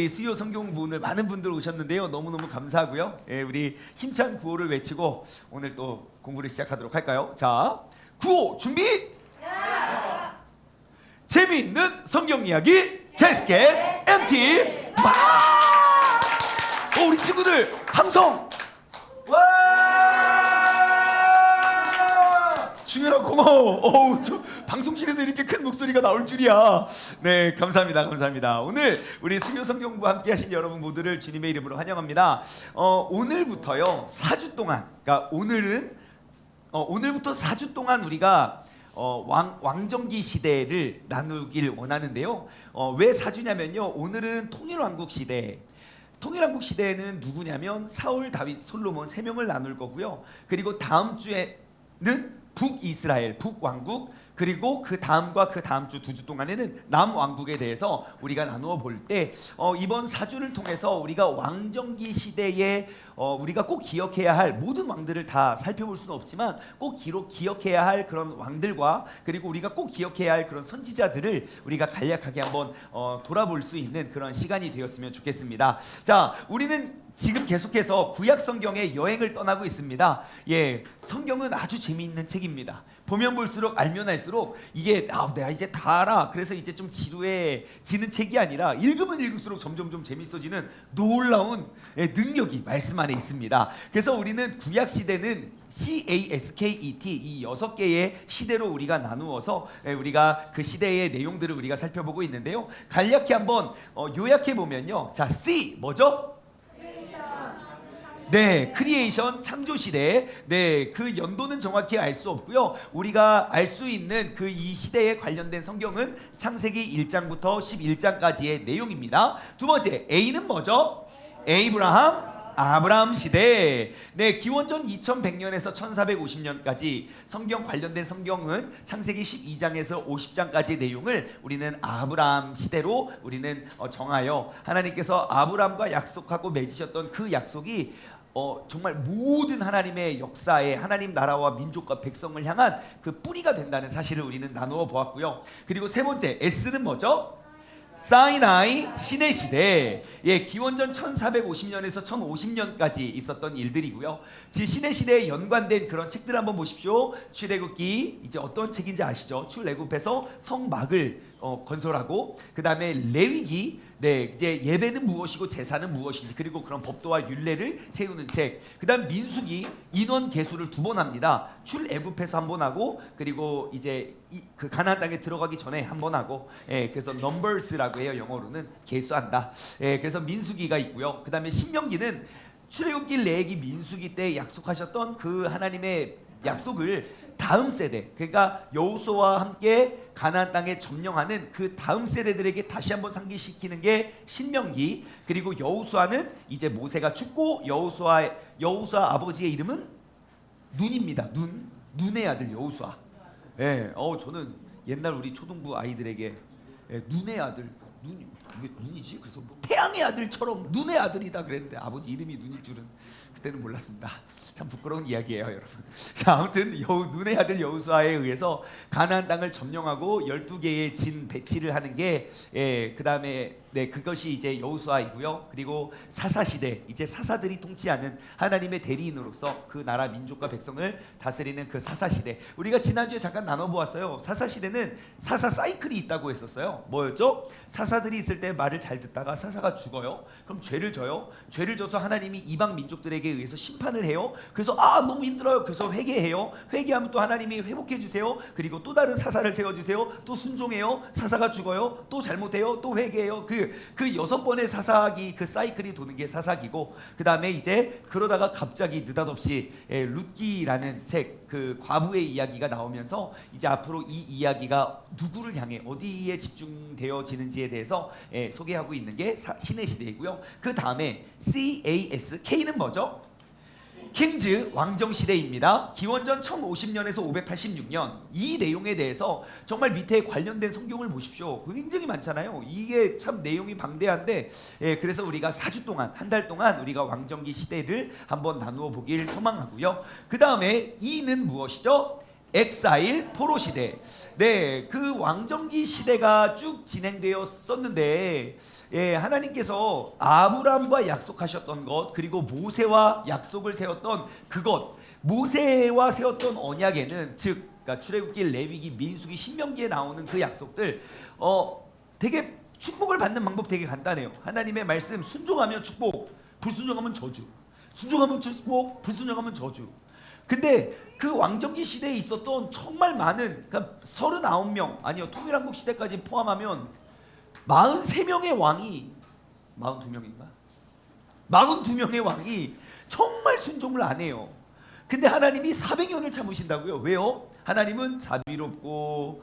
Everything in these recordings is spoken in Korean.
우리 수요 성경 부분을 많은 분들 오셨는데요. 너무너무 감사하고요. 예, 우리 힘찬 구호를 외치고 오늘 또 공부를 시작하도록 할까요? 자, 구호 준비! 재미있는 성경 이야기 캐스켓 MT 우리 친구들 함성! 중현아 고마워. 어우, 저 방송실에서 이렇게 큰 목소리가 나올 줄이야. 네, 감사합니다. 감사합니다. 오늘 우리 수요 성경부 함께 하신 여러분 모두를 주님의 이름으로 환영합니다. 오늘부터요 4주 동안, 그러니까 오늘부터 4주 동안 우리가 왕정기 시대를 나누길 원하는데요. 왜 4주냐면요, 오늘은 통일왕국 시대. 통일왕국 시대는 누구냐면 사울, 다윗, 솔로몬 3명을 나눌 거고요. 그리고 다음 주에는 북이스라엘, 북왕국, 그리고 그 다음과 그 다음 주 2주 동안에는 남왕국에 대해서 우리가 나누어 볼 때 이번 4주를 통해서 우리가 왕정기 시대에 우리가 꼭 기억해야 할 모든 왕들을 다 살펴볼 수는 없지만 꼭 기억해야 할 그런 왕들과 그리고 우리가 꼭 기억해야 할 그런 선지자들을 우리가 간략하게 한번 돌아볼 수 있는 그런 시간이 되었으면 좋겠습니다. 자, 우리는 지금 계속해서 구약 성경의 여행을 떠나고 있습니다. 예, 성경은 아주 재미있는 책입니다. 보면 볼수록 알면 알수록 이게 내가 이제 다 알아, 그래서 이제 좀 지루해지는 책이 아니라 읽으면 읽을수록 점점 좀 재밌어지는 놀라운 능력이 말씀 안에 있습니다. 그래서 우리는 구약 시대는 CASKET 이 6개의 시대로 우리가 나누어서 우리가 그 시대의 내용들을 우리가 살펴보고 있는데요. 간략히 한번 요약해 보면요. 자, C 뭐죠? 네, 크리에이션 창조 시대. 네, 그 연도는 정확히 알 수 없고요. 우리가 알 수 있는 그 이 시대에 관련된 성경은 창세기 1장부터 11장까지의 내용입니다. 두 번째, A는 뭐죠? 아브라함 시대. 네, 기원전 2100년에서 1450년까지 성경 관련된 성경은 창세기 12장에서 50장까지의 내용을 우리는 아브라함 시대로 우리는 정하여 하나님께서 아브라함과 약속하고 맺으셨던 그 약속이 정말 모든 하나님의 역사에 하나님 나라와 민족과 백성을 향한 그 뿌리가 된다는 사실을 우리는 나누어 보았고요. 그리고 세 번째, S는 뭐죠? 사이나이 시내 시대. 예, 기원전 1450년에서 1050년까지 있었던 일들이고요. 시내 시대에 연관된 그런 책들 한번 보십시오. 출애굽기, 이제 어떤 책인지 아시죠? 출애굽에서 성막을 건설하고, 그 다음에 레위기, 네, 이제 예배는 무엇이고 제사는 무엇이지, 그리고 그런 법도와 율례를 세우는 책. 그다음 민수기, 인원 계수를 2번 합니다. 출애굽에서 1번 하고, 그리고 이제 그 가나안 땅에 들어가기 전에 1번 하고, 그래서 넘버스라고 해요. 영어로는 계수한다. 그래서 민수기가 있고요. 그다음에 신명기는 출애굽기, 레위기, 민수기 때 약속하셨던 그 하나님의 약속을 다음 세대, 그러니까 여호수아와 함께 가나안 땅에 점령하는 그 다음 세대들에게 다시 한번 상기시키는 게 신명기. 그리고 여호수아는 이제 모세가 죽고 여호수아 아버지의 이름은 눈입니다. 눈의 아들 여호수아. 예, 저는 옛날 우리 초등부 아이들에게 눈의 아들, 이게 눈이지? 그래서 뭐 태양의 아들처럼 눈의 아들이다 그랬는데 아버지 이름이 눈일 줄은 그때는 몰랐습니다. 참 부끄러운 이야기예요, 여러분. 자, 아무튼 눈의 아들 여호수아에 의해서 가나안 땅을 점령하고 12개의 진 배치를 하는 게 그 다음에 그것이 이제 여호수아이고요. 그리고 사사 시대, 이제 사사들이 통치하는 하나님의 대리인으로서 그 나라 민족과 백성을 다스리는 그 사사 시대. 우리가 지난주에 잠깐 나눠보았어요. 사사 시대는 사사 사이클이 있다고 했었어요. 뭐였죠? 사사들이 있을 때 말을 잘 듣다가 사사가 죽어요. 그럼 죄를 져요. 죄를 져서 하나님이 이방 민족들에게 의해서 심판을 해요. 그래서 너무 힘들어요. 그래서 회개해요. 회개하면 또 하나님이 회복해 주세요. 그리고 또 다른 사사를 세워주세요. 또 순종해요. 사사가 죽어요. 또 잘못해요. 또 회개해요. 그 6번의 사사기, 그 사이클이 도는 게 사사기고, 그 다음에 이제 그러다가 갑자기 느닷없이 룻기라는 책, 그 과부의 이야기가 나오면서 이제 앞으로 이 이야기가 누구를 향해 어디에 집중되어지는지에 대해서 소개하고 있는 게 신의 시대이고요. 그 다음에 CASK는 뭐죠? 킹즈 왕정시대입니다. 기원전 1050년에서 586년. 이 내용에 대해서 정말 밑에 관련된 성경을 보십시오. 굉장히 많잖아요. 이게 참 내용이 방대한데, 그래서 우리가 4주 동안, 한 달 동안 우리가 왕정기 시대를 한번 나누어 보길 소망하고요. 그 다음에 E는 무엇이죠? 엑사일 포로 시대. 네, 그 왕정기 시대가 쭉 진행되었었는데, 예, 하나님께서 아브라함과 약속하셨던 것, 그리고 모세와 약속을 세웠던 그것, 모세와 세웠던 언약에는 즉, 그러니까 출애굽기, 레위기, 민수기, 신명기에 나오는 그 약속들, 되게 축복을 받는 방법 되게 간단해요. 하나님의 말씀 순종하면 축복, 불순종하면 저주. 순종하면 축복, 불순종하면 저주. 근데 그 왕정기 시대에 있었던 정말 많은, 그러니까 39명, 아니요, 통일한국 시대까지 포함하면 43명의 왕이, 42명인가? 42명의 왕이 정말 순종을 안 해요. 근데 하나님이 400년을 참으신다고요. 왜요? 하나님은 자비롭고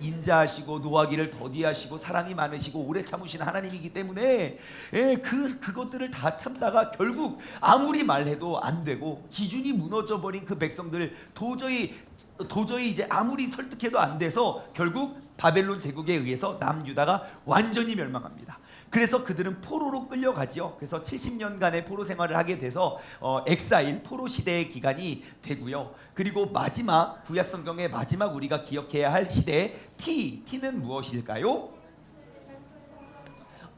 인자하시고 노하기를 더디하시고 사랑이 많으시고 오래 참으신 하나님이기 때문에, 예, 그것들을 다 참다가 결국 아무리 말해도 안 되고 기준이 무너져 버린 그 백성들 도저히 이제 아무리 설득해도 안 돼서 결국 바벨론 제국에 의해서 남유다가 완전히 멸망합니다. 그래서 그들은 포로로 끌려가지요. 그래서 70년간의 포로 생활을 하게 돼서 엑사일 포로 시대의 기간이 되고요. 그리고 마지막 구약 성경의 마지막 우리가 기억해야 할 시대 T는 무엇일까요?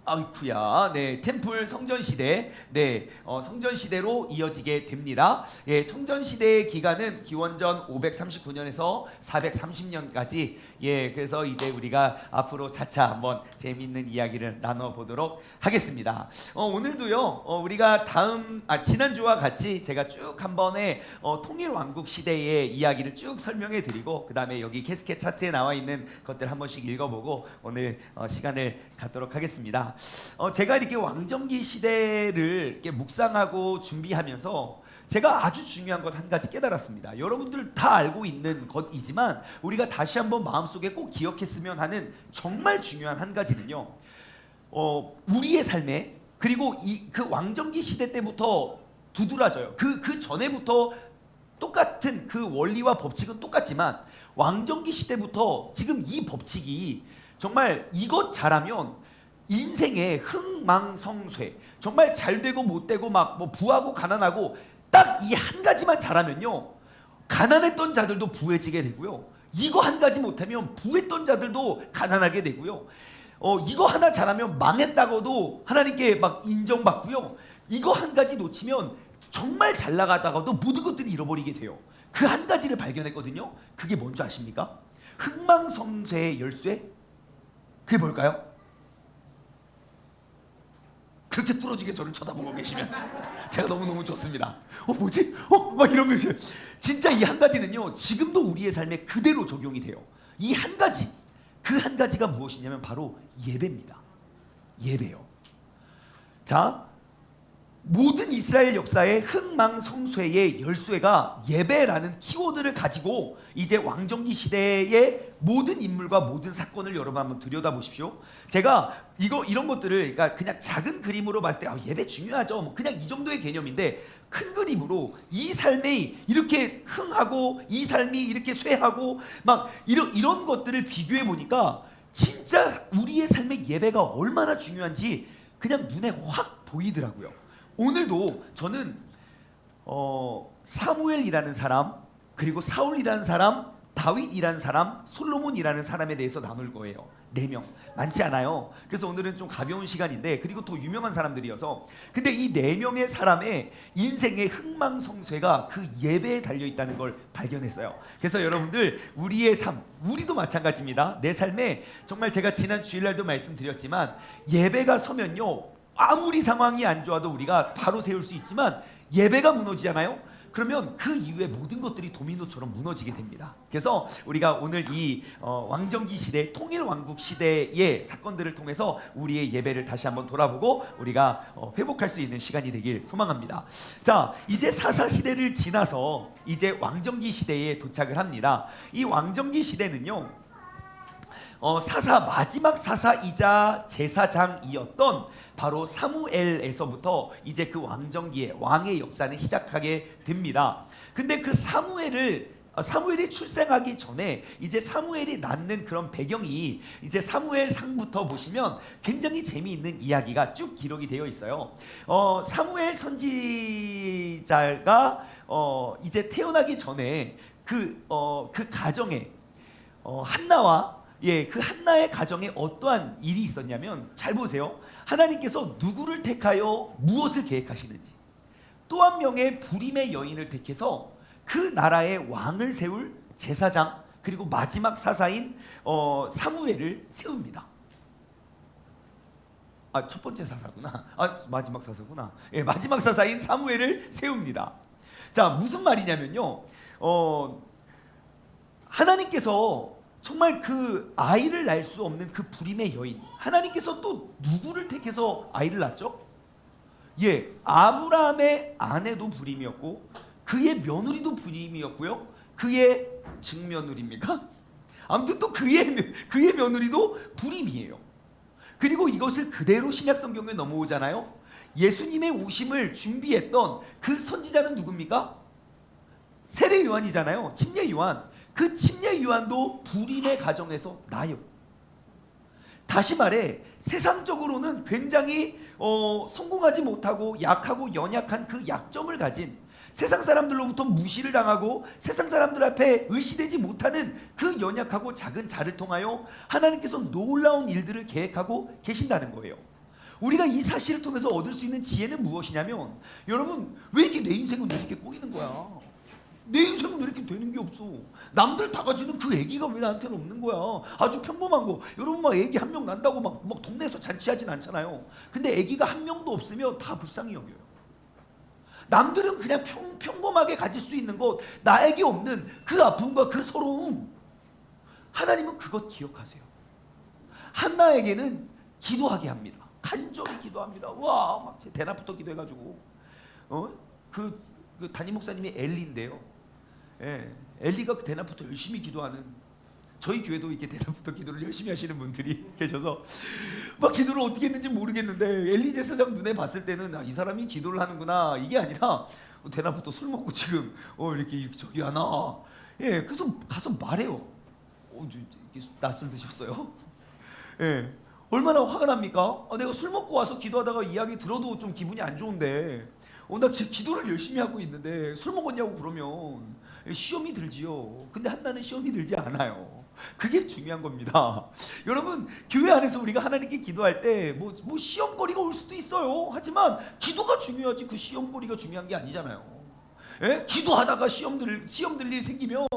아이쿠야, 네, 템플 성전 시대, 네, 성전 시대로 이어지게 됩니다. 예, 성전 시대의 기간은 기원전 539년에서 430년까지. 예, 그래서 이제 우리가 앞으로 차차 한번 재미있는 이야기를 나눠보도록 하겠습니다. 오늘도요, 우리가 지난주와 같이 제가 쭉 한 번에 통일왕국 시대의 이야기를 쭉 설명해드리고, 그 다음에 여기 캐스켓 차트에 나와 있는 것들 한 번씩 읽어보고 오늘 시간을 갖도록 하겠습니다. 제가 이렇게 왕정기 시대를 이렇게 묵상하고 준비하면서 제가 아주 중요한 것 한 가지 깨달았습니다. 여러분들 다 알고 있는 것이지만 우리가 다시 한번 마음속에 꼭 기억했으면 하는 정말 중요한 한 가지는요, 우리의 삶에, 그리고 그 왕정기 시대 때부터 두드러져요. 그 전에부터 똑같은 그 원리와 법칙은 똑같지만 왕정기 시대부터 지금 이 법칙이 정말 이것 잘하면 인생의 흥망성쇠, 정말 잘되고 못되고 막 뭐 부하고 가난하고 딱 이 한 가지만 잘하면요, 가난했던 자들도 부해지게 되고요, 이거 한 가지 못하면 부했던 자들도 가난하게 되고요, 이거 하나 잘하면 망했다고도 하나님께 막 인정받고요, 이거 한 가지 놓치면 정말 잘 나가다가도 모든 것들이 잃어버리게 돼요. 그 한 가지를 발견했거든요. 그게 뭔지 아십니까? 흥망성쇠의 열쇠? 그게 뭘까요? 그렇게 뚫어지게 저를 쳐다보고 계시면 제가 너무너무 좋습니다. 뭐지? 막 이런 거. 진짜 이 한 가지는요, 지금도 우리의 삶에 그대로 적용이 돼요. 이 한 가지, 그 한 가지가 무엇이냐면 바로 예배입니다. 예배요. 자, 모든 이스라엘 역사의 흥망성쇠의 열쇠가 예배라는 키워드를 가지고 이제 왕정기 시대의 모든 인물과 모든 사건을 여러분 한번 들여다보십시오. 제가 이런 것들을, 그러니까 그냥 작은 그림으로 봤을 때 예배 중요하죠, 뭐 그냥 이 정도의 개념인데, 큰 그림으로 이 삶이 이렇게 흥하고 이 삶이 이렇게 쇠하고 막 이런 것들을 비교해 보니까 진짜 우리의 삶의 예배가 얼마나 중요한지 그냥 눈에 확 보이더라고요. 오늘도 저는 사무엘이라는 사람, 그리고 사울이라는 사람, 다윗이라는 사람, 솔로몬이라는 사람에 대해서 나눌 거예요. 4명, 많지 않아요. 그래서 오늘은 좀 가벼운 시간인데, 그리고 더 유명한 사람들이어서, 근데 이 4명의 사람의 인생의 흥망성쇠가 그 예배에 달려있다는 걸 발견했어요. 그래서 여러분들, 우리의 삶, 우리도 마찬가지입니다. 내 삶에 정말 제가 지난 주일날도 말씀드렸지만, 예배가 서면요, 아무리 상황이 안 좋아도 우리가 바로 세울 수 있지만 예배가 무너지잖아요. 그러면 그 이후에 모든 것들이 도미노처럼 무너지게 됩니다. 그래서 우리가 오늘 이 왕정기 시대, 통일왕국 시대의 사건들을 통해서 우리의 예배를 다시 한번 돌아보고 우리가 회복할 수 있는 시간이 되길 소망합니다. 자, 이제 사사시대를 지나서 이제 왕정기 시대에 도착을 합니다. 이 왕정기 시대는요, 마지막 사사이자 제사장이었던 바로 사무엘에서부터 이제 그 왕정기의 왕의 역사는 시작하게 됩니다. 근데 그 사무엘이 출생하기 전에 이제 사무엘이 낳는 그런 배경이 이제 사무엘상부터 보시면 굉장히 재미있는 이야기가 쭉 기록이 되어 있어요. 사무엘 선지자가 이제 태어나기 전에 그 가정에 한나와 그 한나의 가정에 어떠한 일이 있었냐면, 잘 보세요. 하나님께서 누구를 택하여 무엇을 계획하시는지, 또 한 명의 불임의 여인을 택해서 그 나라의 왕을 세울 제사장, 그리고 마지막 사사인 사무엘을 세웁니다. 첫 번째 사사구나. 마지막 사사구나. 마지막 사사인 사무엘을 세웁니다. 자, 무슨 말이냐면요, 하나님께서 정말 그 아이를 낳을 수 없는 그 불임의 여인, 하나님께서 또 누구를 택해서 아이를 낳죠? 아브라함의 아내도 불임이었고, 그의 며느리도 불임이었고요, 그의 증며느리입니까? 아무튼 또 그의 며느리도 불임이에요. 그리고 이것을 그대로 신약 성경에 넘어오잖아요. 예수님의 오심을 준비했던 그 선지자는 누굽니까? 세례 요한이잖아요. 침례 요한. 그 침례 요한도 불임의 가정에서 나요. 다시 말해, 세상적으로는 굉장히 성공하지 못하고 약하고 연약한 그 약점을 가진, 세상 사람들로부터 무시를 당하고 세상 사람들 앞에 의시되지 못하는 그 연약하고 작은 자를 통하여 하나님께서 놀라운 일들을 계획하고 계신다는 거예요. 우리가 이 사실을 통해서 얻을 수 있는 지혜는 무엇이냐면, 여러분, 왜 이렇게 내 인생은 왜 이렇게 꼬이는 거야? 내 인생은 왜 이렇게 되는 게 없어? 남들 다 가지는 그 애기가 왜 나한테는 없는 거야? 아주 평범한 거. 여러분, 막 애기 한 명 난다고 막 동네에서 잔치하진 않잖아요. 근데 애기가 한 명도 없으면 다 불쌍히 여겨요. 남들은 그냥 평범하게 가질 수 있는 것, 나에게 없는 그 아픔과 그 서러움, 하나님은 그것 기억하세요. 한나에게는 기도하게 합니다. 간절히 기도합니다. 와, 막 제 대낮부터 기도해가지고 그 담임 목사님이 엘리인데요. 엘리가 그 대낮부터 열심히 기도하는, 저희 교회도 이렇게 대낮부터 기도를 열심히 하시는 분들이 계셔서 막 기도를 어떻게 했는지 모르겠는데, 엘리 제사장 눈에 봤을 때는 이 사람이 기도를 하는구나, 이게 아니라 대낮부터 술 먹고 지금 이렇게 저기 하나. 그래서 가서 말해요. 낮술 드셨어요? 얼마나 화가 납니까? 내가 술 먹고 와서 기도하다가 이야기 들어도 좀 기분이 안 좋은데, 나 지금 기도를 열심히 하고 있는데 술 먹었냐고 그러면 시험이 들지요. 근데 한나는 시험이 들지 않아요. 그게 중요한 겁니다. 여러분, 교회 안에서 우리가 하나님께 기도할 때 뭐 시험거리가 올 수도 있어요. 하지만 기도가 중요하지, 그 시험거리가 중요한 게 아니잖아요. 기도하다가 시험 들 일 생기면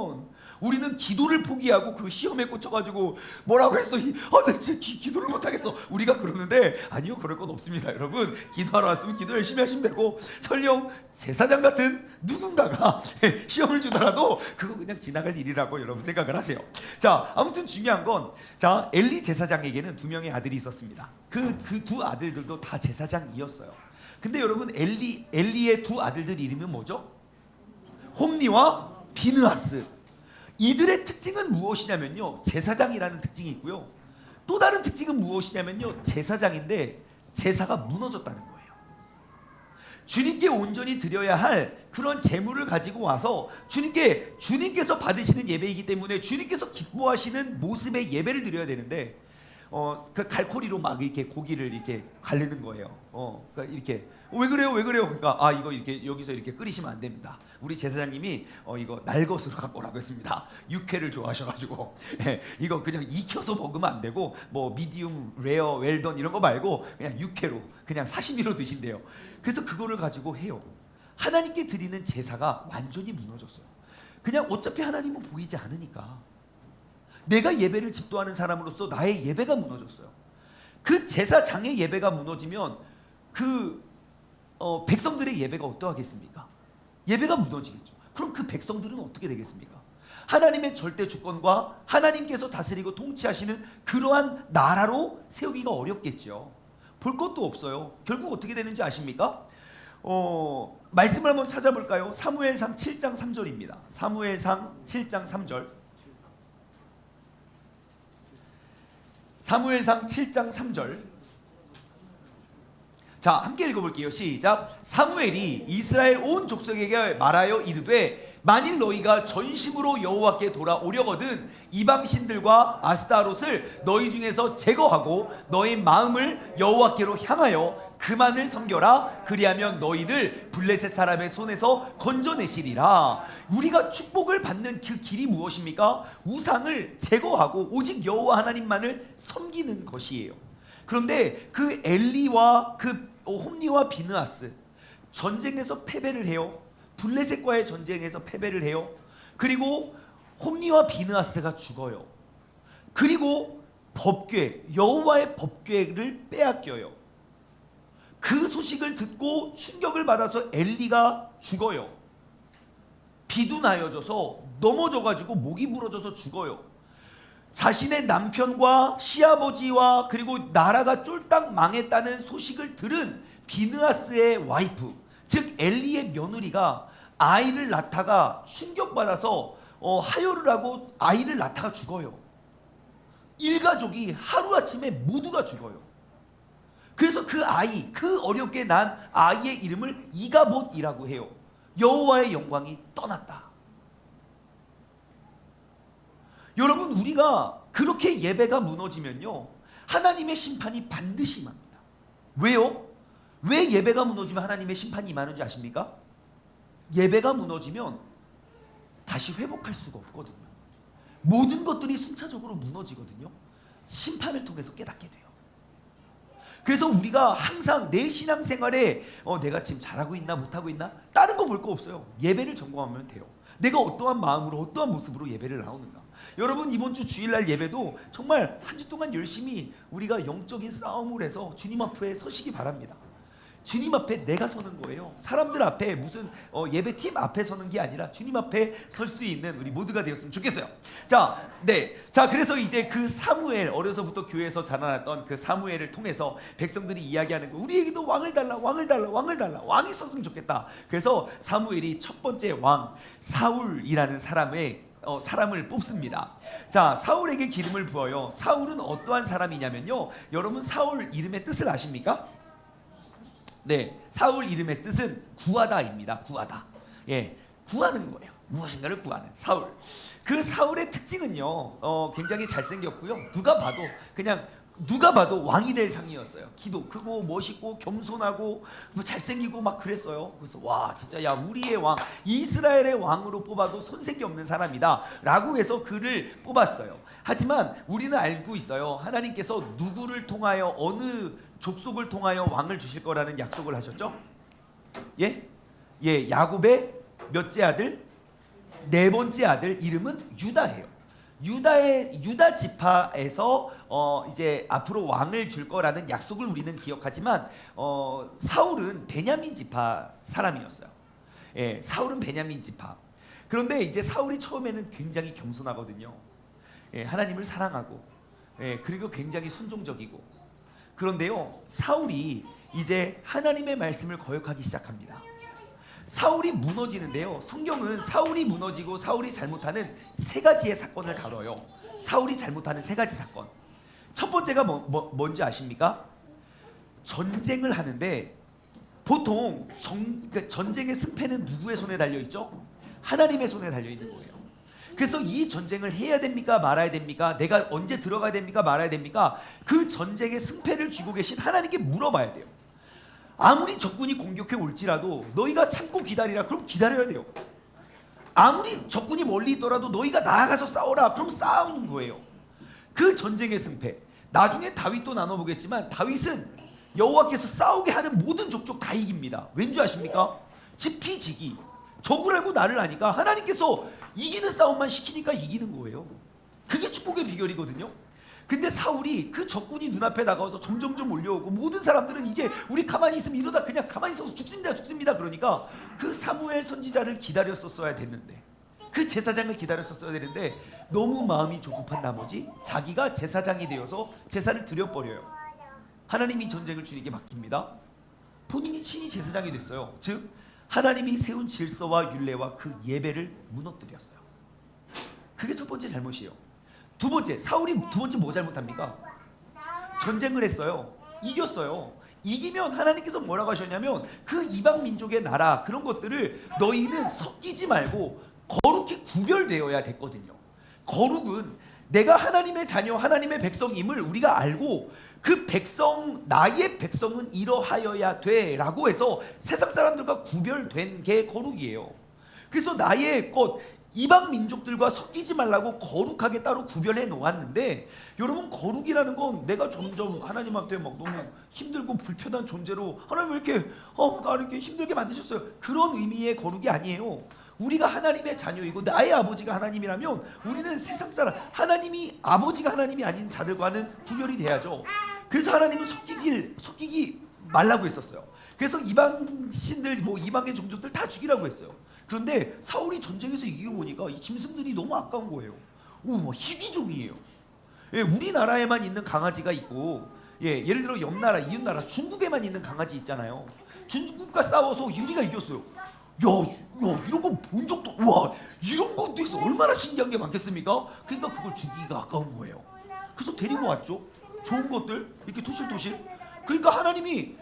우리는 기도를 포기하고 그 시험에 꽂혀가지고 뭐라고 했어? 나 진짜 기도를 못하겠어. 우리가 그러는데, 아니요, 그럴 것 없습니다. 여러분, 기도하러 왔으면 기도 열심히 하시면 되고, 설령 제사장 같은 누군가가 시험을 주더라도 그거 그냥 지나갈 일이라고 여러분 생각을 하세요. 자, 아무튼 중요한 건, 자, 엘리 제사장에게는 2명의 아들이 있었습니다. 그 두 아들들도 다 제사장이었어요. 근데 여러분, 엘리의 두 아들들 이름은 뭐죠? 홈니와 비느하스. 이들의 특징은 무엇이냐면요, 제사장이라는 특징이 있고요, 또 다른 특징은 무엇이냐면요, 제사장인데 제사가 무너졌다는 거예요. 주님께 온전히 드려야 할 그런 제물을 가지고 와서 주님께서 받으시는 예배이기 때문에 주님께서 기뻐하시는 모습의 예배를 드려야 되는데, 그 갈코리로 막 이렇게 고기를 이렇게 갈르는 거예요. 그러니까 이렇게 왜 그래요? 그러니까 이거 이렇게 여기서 이렇게 끓이시면 안 됩니다. 우리 제사장님이 이거 날것으로 갖고 오라고 했습니다. 육회를 좋아하셔가지고 이거 그냥 익혀서 먹으면 안 되고, 뭐 미디움, 레어, 웰던 이런 거 말고 그냥 육회로, 그냥 사시미로 드신대요. 그래서 그거를 가지고 해요. 하나님께 드리는 제사가 완전히 무너졌어요. 그냥 어차피 하나님은 보이지 않으니까. 내가 예배를 집도하는 사람으로서 나의 예배가 무너졌어요. 그 제사장의 예배가 무너지면 그 백성들의 예배가 어떠하겠습니까? 예배가 무너지겠죠. 그럼 그 백성들은 어떻게 되겠습니까? 하나님의 절대 주권과 하나님께서 다스리고 통치하시는 그러한 나라로 세우기가 어렵겠죠. 볼 것도 없어요. 결국 어떻게 되는지 아십니까? 말씀을 한번 찾아볼까요? 사무엘상 7장 3절입니다. 사무엘상 7장 3절. 사무엘상 7장 3절. 자, 함께 읽어볼게요. 시작. 사무엘이 이스라엘 온 족속에게 말하여 이르되, 만일 너희가 전심으로 여호와께 돌아오려거든 이방 신들과 아스타롯을 너희 중에서 제거하고 너희 마음을 여호와께로 향하여 그만을 섬겨라. 그리하면 너희를 블레셋 사람의 손에서 건져내시리라. 우리가 축복을 받는 그 길이 무엇입니까? 우상을 제거하고 오직 여호와 하나님만을 섬기는 것이에요. 그런데 그 엘리와 그 홈리와 비느하스 전쟁에서 패배를 해요. 블레셋과의 전쟁에서 패배를 해요. 그리고 홈리와 비느하스가 죽어요. 그리고 법궤, 여호와의 법궤를 빼앗겨요. 그 소식을 듣고 충격을 받아서 엘리가 죽어요. 비둔하여져서 넘어져가지고 목이 부러져서 죽어요. 자신의 남편과 시아버지와 그리고 나라가 쫄딱 망했다는 소식을 들은 비느하스의 와이프, 즉 엘리의 며느리가 아이를 낳다가 충격받아서 하혈을 하고 아이를 낳다가 죽어요. 일가족이 하루아침에 모두가 죽어요. 그래서 그 아이, 그 어렵게 난 아이의 이름을 이가봇이라고 해요. 여호와의 영광이 떠났다. 여러분, 우리가 그렇게 예배가 무너지면요, 하나님의 심판이 반드시 임합니다. 왜요? 왜 예배가 무너지면 하나님의 심판이 임하는지 아십니까? 예배가 무너지면 다시 회복할 수가 없거든요. 모든 것들이 순차적으로 무너지거든요. 심판을 통해서 깨닫게 돼요. 그래서 우리가 항상 내 신앙생활에 내가 지금 잘하고 있나 못하고 있나 다른 거 볼 거 없어요. 예배를 점검하면 돼요. 내가 어떠한 마음으로 어떠한 모습으로 예배를 나오는가. 여러분, 이번 주 주일날 예배도 정말 한 주 동안 열심히 우리가 영적인 싸움을 해서 주님 앞에 서시기 바랍니다. 주님 앞에 내가 서는 거예요. 사람들 앞에 무슨 예배팀 앞에 서는 게 아니라 주님 앞에 설 수 있는 우리 모두가 되었으면 좋겠어요. 자, 그래서 이제 그 사무엘, 어려서부터 교회에서 자라났던 그 사무엘을 통해서 백성들이 이야기하는 거, 우리에게도 왕을 달라, 왕을 달라, 왕을 달라, 왕이 있었으면 좋겠다. 그래서 사무엘이 첫 번째 왕 사울이라는 사람을 뽑습니다. 자, 사울에게 기름을 부어요. 사울은 어떠한 사람이냐면요, 여러분 사울 이름의 뜻을 아십니까? 네, 사울 이름의 뜻은 구하다입니다. 구하다. 예, 구하는 거예요. 무엇인가를 구하는 사울. 그 사울의 특징은요, 굉장히 잘생겼고요. 누가 봐도 왕이 될 상이었어요. 키도 크고 멋있고 겸손하고 뭐 잘생기고 막 그랬어요. 그래서 와, 진짜 야, 우리의 왕, 이스라엘의 왕으로 뽑아도 손색이 없는 사람이다 라고 해서 그를 뽑았어요. 하지만 우리는 알고 있어요. 하나님께서 누구를 통하여, 어느 족속을 통하여 왕을 주실 거라는 약속을 하셨죠? 예, 야곱의 몇째 아들? 네 번째 아들, 이름은 유다예요. 유다 지파에서 이제 앞으로 왕을 줄 거라는 약속을 우리는 기억하지만 사울은 베냐민 지파 사람이었어요. 예, 사울은 베냐민 지파. 그런데 이제 사울이 처음에는 굉장히 겸손하거든요. 예, 하나님을 사랑하고, 예, 그리고 굉장히 순종적이고. 그런데요, 사울이 이제 하나님의 말씀을 거역하기 시작합니다. 사울이 무너지는데요, 성경은 사울이 무너지고 사울이 잘못하는 세 가지의 사건을 다뤄요. 사울이 잘못하는 세 가지 사건. 첫 번째가 뭔지 아십니까? 전쟁을 하는데 보통 전쟁의 승패는 누구의 손에 달려있죠? 하나님의 손에 달려있는 거예요. 그래서 이 전쟁을 해야 됩니까 말아야 됩니까? 내가 언제 들어가야 됩니까 말아야 됩니까? 그 전쟁의 승패를 쥐고 계신 하나님께 물어봐야 돼요. 아무리 적군이 공격해 올지라도 너희가 참고 기다리라. 그럼 기다려야 돼요. 아무리 적군이 멀리 있더라도 너희가 나아가서 싸워라. 그럼 싸우는 거예요. 그 전쟁의 승패. 나중에 다윗도 나눠보겠지만 다윗은 여호와께서 싸우게 하는 모든 족족 다 이깁니다. 왠지 아십니까? 지피지기. 적을 알고 나를 아니까 하나님께서 이기는 싸움만 시키니까 이기는 거예요. 그게 축복의 비결이거든요. 근데 사울이 그 적군이 눈앞에 다가와서 점점점 몰려오고 모든 사람들은 이제 우리 가만히 있으면 이러다 그냥 가만히 있어서 죽습니다. 그러니까 그 사무엘 선지자를 기다렸었어야 됐는데, 그 제사장을 기다렸었어야 되는데 너무 마음이 조급한 나머지 자기가 제사장이 되어서 제사를 드려버려요. 하나님이 전쟁을 주님께 맡깁니다. 본인이 친히 제사장이 됐어요. 즉 하나님이 세운 질서와 율례와 그 예배를 무너뜨렸어요. 그게 첫 번째 잘못이에요. 두 번째, 사울이 두 번째 뭐 잘못합니까? 전쟁을 했어요. 이겼어요. 이기면 하나님께서 뭐라고 하셨냐면 그 이방 민족의 나라, 그런 것들을 너희는 섞이지 말고 거룩히 구별되어야 됐거든요. 거룩은 내가 하나님의 자녀, 하나님의 백성임을 우리가 알고 그 백성, 나의 백성은 이러하여야 돼라고 해서 세상 사람들과 구별된 게 거룩이에요. 그래서 나의 것 이방 민족들과 섞이지 말라고 거룩하게 따로 구별해 놓았는데, 여러분 거룩이라는 건 내가 점점 하나님한테 막 너무 힘들고 불편한 존재로 하나님 왜 이렇게 나 이렇게 힘들게 만드셨어요, 그런 의미의 거룩이 아니에요. 우리가 하나님의 자녀이고 나의 아버지가 하나님이라면 우리는 세상 사람, 하나님이 아버지가 하나님이 아닌 자들과는 구별이 돼야죠. 그래서 하나님은 섞이기 말라고 했었어요. 그래서 이방 신들, 뭐 이방의 종족들 다 죽이라고 했어요. 그런데 사울이 전쟁에서 이기고 보니까 이 짐승들이 너무 아까운 거예요. 희귀종이에요. 예, 우리나라에만 있는 강아지가 있고, 예, 예를 들어 옆 나라, 이웃 나라 중국에만 있는 강아지 있잖아요. 중국과 싸워서 우리가 이겼어요. 야, 이런 거 본 적도, 와, 이런 것도 있어. 얼마나 신기한 게 많겠습니까? 그러니까 그걸 죽이기가 아까운 거예요. 그래서 데리고 왔죠. 좋은 것들 이렇게 토실토실. 그러니까 하나님이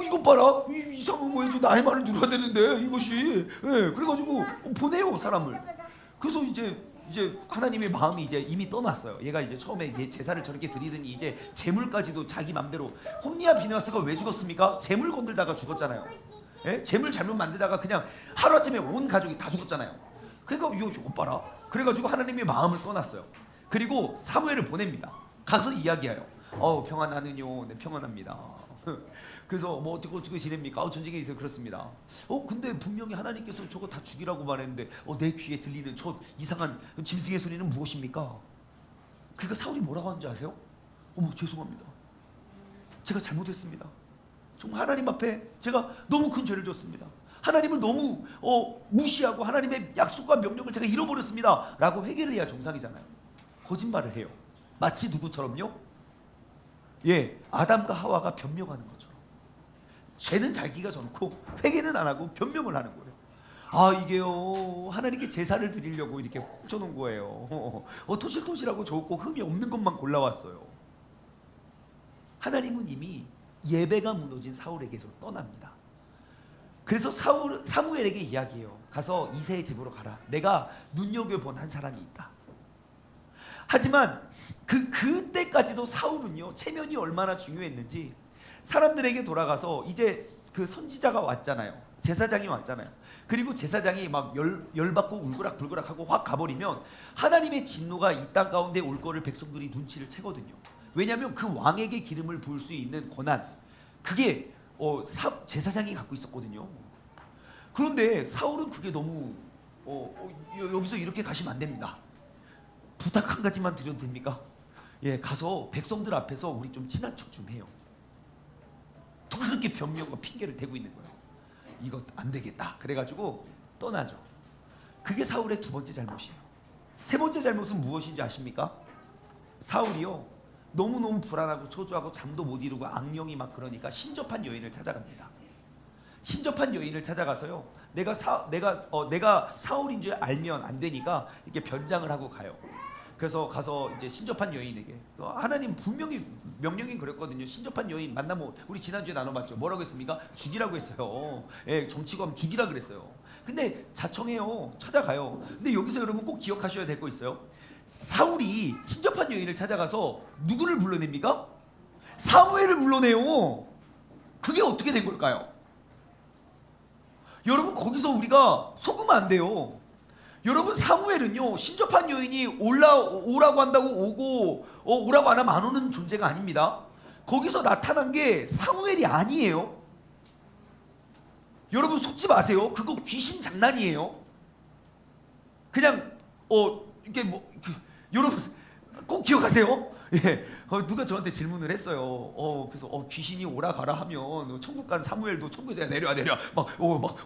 이것 봐라, 이상한 거 해줘, 나의 말을 들어야 되는데 이것이, 예, 그래가지고 보내요 사람을. 그래서 이제 하나님의 마음이 이제 이미 떠났어요. 얘가 이제 처음에 얘 제사를 저렇게 드리더니 이제 재물까지도 자기 맘대로. 홈리와 비느하스가 왜 죽었습니까? 재물 건들다가 죽었잖아요. 예? 재물 잘못 만들다가 그냥 하루아침에 온 가족이 다 죽었잖아요. 그러니까 이거 봐라. 그래가지고 하나님의 마음을 떠났어요. 그리고 사무엘을 보냅니다. 가서 이야기해요. 평안하느뇨? 네, 평안합니다. 그래서 뭐 어떻게 지냅니까? 전쟁에 있어요. 그렇습니다. 근데 분명히 하나님께서 저거 다 죽이라고 말했는데 내 귀에 들리는 저 이상한 짐승의 소리는 무엇입니까? 그러니까 사울이 뭐라고 하는지 아세요? 죄송합니다. 제가 잘못했습니다. 정말 하나님 앞에 제가 너무 큰 죄를 졌습니다. 하나님을 너무 무시하고 하나님의 약속과 명령을 제가 잃어버렸습니다 라고 회개를 해야 정상이잖아요. 거짓말을 해요. 마치 누구처럼요? 예, 아담과 하와가 변명하는 것처럼. 죄는 자기가 져놓고 회개는 안 하고 변명을 하는 거예요. 이게요, 하나님께 제사를 드리려고 이렇게 훔쳐놓은 거예요. 토실토실하고 좋고 흠이 없는 것만 골라왔어요. 하나님은 이미 예배가 무너진 사울에게서 떠납니다. 그래서 사무엘에게 이야기해요. 가서 이새의 집으로 가라. 내가 눈여겨본 한 사람이 있다. 하지만 그때까지도 사울은요, 체면이 얼마나 중요했는지 사람들에게 돌아가서 이제 그 선지자가 왔잖아요. 제사장이 왔잖아요. 그리고 제사장이 막 열받고 울그락불그락하고 확 가버리면 하나님의 진노가 이 땅 가운데 올 거를 백성들이 눈치를 채거든요. 왜냐하면 그 왕에게 기름을 부을 수 있는 권한, 그게 제사장이 갖고 있었거든요. 그런데 사울은 그게 너무 여기서 이렇게 가시면 안 됩니다. 부탁 한 가지만 드려도 됩니까? 예, 가서 백성들 앞에서 우리 좀 친한 척 좀 해요. 또 그렇게 변명과 핑계를 대고 있는 거예요. 이거 안 되겠다. 그래가지고 떠나죠. 그게 사울의 두 번째 잘못이에요. 세 번째 잘못은 무엇인지 아십니까? 사울이요, 너무너무 불안하고 초조하고 잠도 못 이루고 악령이 막 그러니까 신접한 여인을 찾아갑니다. 신접한 여인을 찾아가서요, 내가 사울인 줄 알면 안 되니까 이렇게 변장을 하고 가요. 그래서 가서 이제 신접한 여인에게, 하나님 분명히 명령이 그랬거든요. 신접한 여인 만나면, 우리 지난주에 나눠봤죠. 뭐라고 했습니까? 죽이라고 했어요. 예, 정치검 죽이라 그랬어요. 근데 자청해요. 찾아가요. 근데 여기서 여러분 꼭 기억하셔야 될 거 있어요. 사울이 신접한 여인을 찾아가서 누구를 불러냅니까? 사무엘을 불러내요. 그게 어떻게 된 걸까요? 여러분, 거기서 우리가 속으면 안 돼요. 여러분, 사무엘은요, 신접한 여인이 오라고 한다고 오고 오라고 안 하면 안 오는 존재가 아닙니다. 거기서 나타난 게 사무엘이 아니에요. 여러분, 속지 마세요. 그거 귀신 장난이에요. 그냥 이게 여러분 꼭 기억하세요. 예, 누가 저한테 질문을 했어요. 그래서 귀신이 오라 가라 하면 천국 간 사무엘도 천국에 내려 막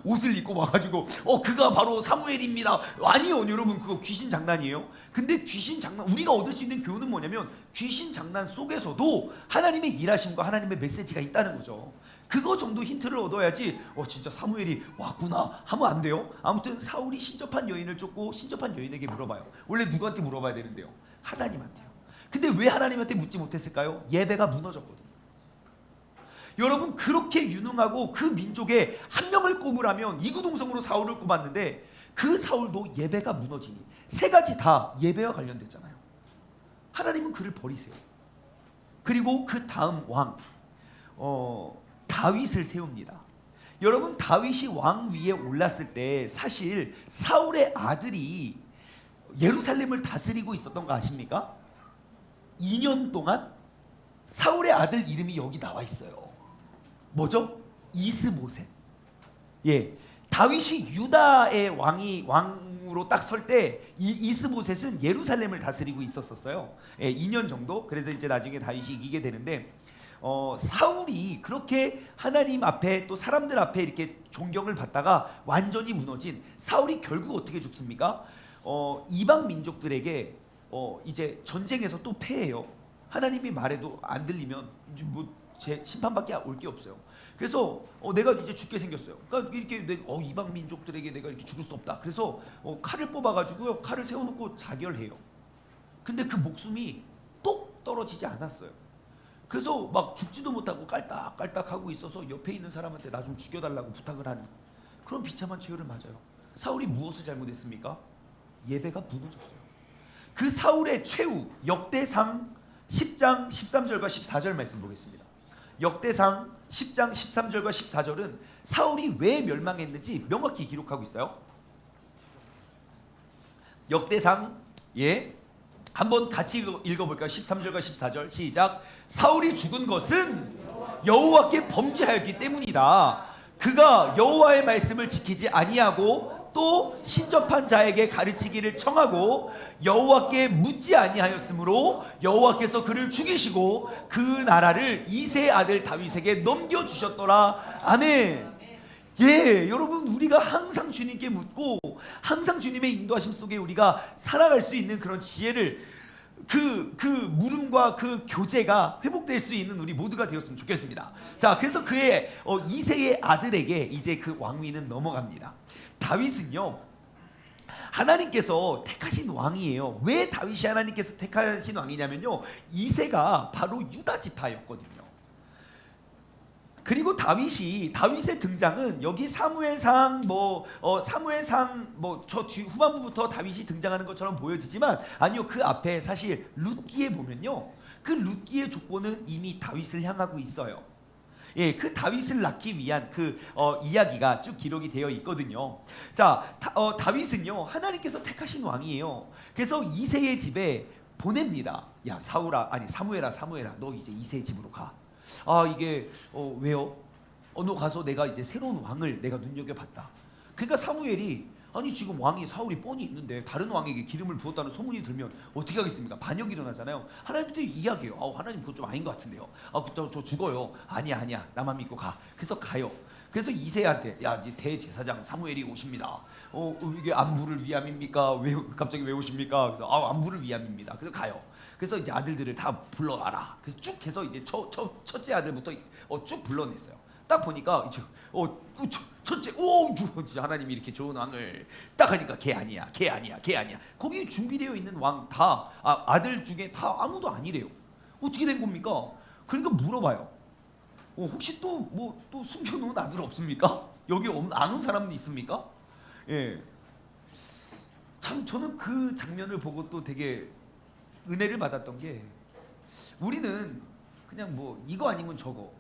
옷을 입고 와가지고 그가 바로 사무엘입니다. 아니요, 여러분, 그거 귀신 장난이에요. 근데 귀신 장난, 우리가 얻을 수 있는 교훈은 뭐냐면 귀신 장난 속에서도 하나님의 일하심과 하나님의 메시지가 있다는 거죠. 그거 정도 힌트를 얻어야지 진짜 사무엘이 왔구나 하면 안 돼요. 아무튼 사울이 신접한 여인을 쫓고 신접한 여인에게 물어봐요. 원래 누구한테 물어봐야 되는데요? 하나님한테요. 근데 왜 하나님한테 묻지 못했을까요? 예배가 무너졌거든요. 여러분, 그렇게 유능하고 그 민족에 한 명을 꼽으라면 이구동성으로 사울을 꼽았는데 그 사울도 예배가 무너지니 세 가지 다 예배와 관련됐잖아요. 하나님은 그를 버리세요. 그리고 그 다음 왕 다윗을 세웁니다. 여러분, 다윗이 왕 위에 올랐을 때 사실 사울의 아들이 예루살렘을 다스리고 있었던 거 아십니까? 2년 동안 사울의 아들 이름이 여기 나와 있어요. 뭐죠? 이스보셋. 예, 다윗이 유다의 왕으로 딱 설 때 이스보셋은 예루살렘을 다스리고 있었어요. 예, 2년 정도. 그래서 이제 나중에 다윗이 이기게 되는데 사울이 그렇게 하나님 앞에 또 사람들 앞에 이렇게 존경을 받다가 완전히 무너진 사울이 결국 어떻게 죽습니까? 이방 민족들에게 이제 전쟁에서 또 패해요. 하나님이 말해도 안 들리면 이제 뭐 제 심판밖에 올 게 없어요. 그래서 내가 이제 죽게 생겼어요. 그러니까 이렇게 이방 민족들에게 내가 이렇게 죽을 수 없다. 그래서 칼을 뽑아가지고요, 칼을 세워놓고 자결해요. 근데 그 목숨이 똑 떨어지지 않았어요. 그래서 막 죽지도 못하고 깔딱깔딱 하고 있어서 옆에 있는 사람한테 나 좀 죽여달라고 부탁을 하는 그런 비참한 최후를 맞아요. 사울이 무엇을 잘못했습니까? 예배가 무너졌어요. 그 사울의 최후, 역대상 10장 13절과 14절 말씀 보겠습니다. 역대상 10장 13절과 14절은 사울이 왜 멸망했는지 명확히 기록하고 있어요. 역대상, 예, 한번 같이 읽어볼까요? 13절과 14절 시작. 사울이 죽은 것은 여호와께 범죄하였기 때문이다. 그가 여호와의 말씀을 지키지 아니하고 또 신접한 자에게 가르치기를 청하고 여호와께 묻지 아니하였으므로 여호와께서 그를 죽이시고 그 나라를 이새의 아들 다윗에게 넘겨주셨더라. 아멘. 예, 여러분, 우리가 항상 주님께 묻고 항상 주님의 인도하심 속에 우리가 살아갈 수 있는 그런 지혜를 그 물음과 그 교제가 회복될 수 있는 우리 모두가 되었으면 좋겠습니다. 자, 그래서 그의 이새의 아들에게 이제 그 왕위는 넘어갑니다. 다윗은요, 하나님께서 택하신 왕이에요. 왜 다윗이 하나님께서 택하신 왕이냐면요, 이새가 바로 유다 지파였거든요. 그리고 다윗의 등장은 여기 사무엘상 저 뒤 후반부부터 다윗이 등장하는 것처럼 보여지지만 아니요, 그 앞에 사실 룻기에 보면요, 그 룻기의 족보는 이미 다윗을 향하고 있어요. 예, 그 다윗을 낳기 위한 그 이야기가 쭉 기록이 되어 있거든요. 자, 다윗은요, 하나님께서 택하신 왕이에요. 그래서 이새의 집에 보냅니다. 야, 사무엘아, 너 이제 이새의 집으로 가. 이게 왜요? 너 가서 내가 이제 새로운 왕을 내가 눈여겨봤다. 그러니까 사무엘이 아니 지금 왕이 사울이 뻔히 있는데 다른 왕에게 기름을 부었다는 소문이 들면 어떻게 하겠습니까? 반역이 일어나잖아요. 하나님한테 이야기해요. 하나님 그거 좀 아닌 것 같은데요. 저 죽어요. 아니야 나만 믿고 가. 그래서 가요. 그래서 이새한테 야, 이제 대제사장 사무엘이 오십니다. 이게 안부를 위함입니까? 왜 갑자기 왜 오십니까? 그래서 안부를 위함입니다. 그래서 가요. 그래서 이제 아들들을 다 불러와라. 그래서 쭉 해서 이제 첫째 아들부터 쭉 불러냈어요. 딱 보니까 이제 첫째 하나님이 이렇게 좋은 왕을 딱 하니까 걔 아니야. 거기 준비되어 있는 왕 다 아들 중에 다 아무도 아니래요. 어떻게 된 겁니까? 그러니까 물어봐요. 혹시 또 숨겨놓은 아들 없습니까? 여기 아는 사람은 있습니까? 예. 참 저는 그 장면을 보고 또 되게 은혜를 받았던 게, 우리는 그냥 이거 아니면 저거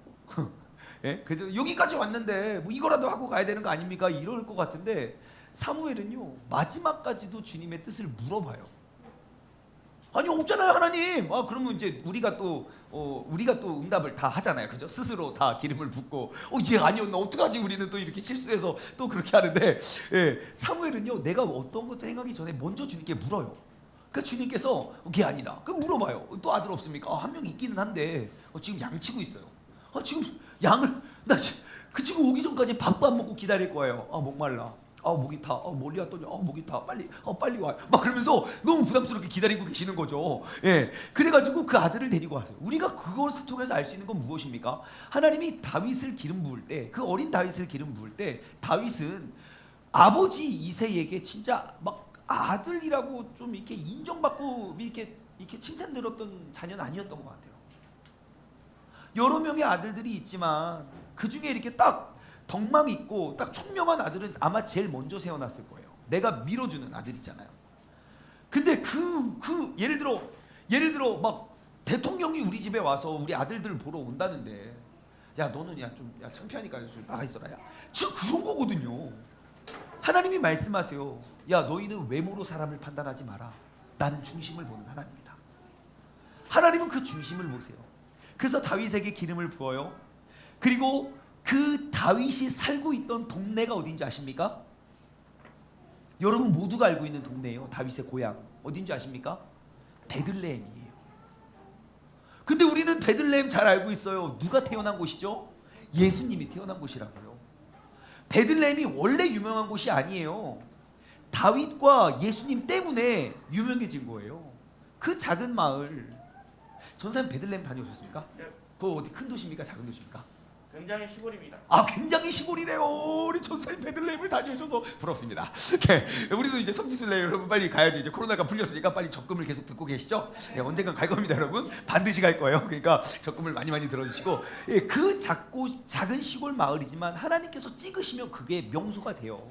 예? 그저 여기까지 왔는데 이거라도 하고 가야 되는 거 아닙니까? 이럴 것 같은데 사무엘은요, 마지막까지도 주님의 뜻을 물어봐요. 아니 없잖아요 하나님. 그러면 이제 우리가 또 응답을 다 하잖아요, 그죠? 스스로 다 기름을 붓고 얘 아니었나 어떡하지, 우리는 또 이렇게 실수해서 또 그렇게 하는데, 예, 사무엘은요, 내가 어떤 것도 행하기 전에 먼저 주님께 물어요. 그러니까 주님께서 걔 아니다. 그럼 물어봐요. 또 아들 없습니까? 한 명 있기는 한데 지금 양치고 있어요. 지금 양을 그 친구 오기 전까지 밥도 안 먹고 기다릴 거예요. 목말라. 목이 타. 멀리 왔더니 목이 타. 빨리 와. 막 그러면서 너무 부담스럽게 기다리고 계시는 거죠. 예. 그래가지고 그 아들을 데리고 왔어요. 우리가 그것을 통해서 알 수 있는 건 무엇입니까? 하나님이 다윗을 기름 부을 때, 그 어린 다윗을 기름 부을 때, 다윗은 아버지 이새에게 진짜 막 아들이라고 좀 이렇게 인정받고 이렇게 칭찬 들었던 자녀는 아니었던 것 같아요. 여러 명의 아들들이 있지만 그 중에 이렇게 딱 덕망 있고 딱 총명한 아들은 아마 제일 먼저 세워놨을 거예요. 내가 밀어주는 아들이잖아요. 근데 예를 들어 예를 들어 막 대통령이 우리 집에 와서 우리 아들들 보러 온다는데 야 너는 야 좀 창피하니까 좀 나가 있어라 야. 저 그런 거거든요. 하나님이 말씀하세요. 야 너희는 외모로 사람을 판단하지 마라. 나는 중심을 보는 하나님이다. 하나님은 그 중심을 보세요. 그래서 다윗에게 기름을 부어요. 그리고 그 다윗이 살고 있던 동네가 어딘지 아십니까? 여러분 모두가 알고 있는 동네예요. 다윗의 고향 어딘지 아십니까? 베들레헴이에요. 근데 우리는 베들레헴 잘 알고 있어요. 누가 태어난 곳이죠? 예수님이 태어난 곳이라고요. 베들레헴이 원래 유명한 곳이 아니에요. 다윗과 예수님 때문에 유명해진 거예요. 그 작은 마을. 전사님 베들레헴 다녀오셨습니까? 네. 그거 어디 큰 도시입니까? 작은 도시입니까? 굉장히 시골입니다. 아 굉장히 시골이래요. 우리 전사님 베들레헴을 다녀오셔서 부럽습니다. 네, 우리도 이제 성지순례 여러분 빨리 가야죠. 이제 코로나가 풀렸으니까 빨리 적금을 계속 듣고 계시죠? 네, 언젠간 갈 겁니다 여러분. 반드시 갈 거예요. 그러니까 적금을 많이 들어주시고 예, 그 작은 시골 마을이지만 하나님께서 찍으시면 그게 명소가 돼요.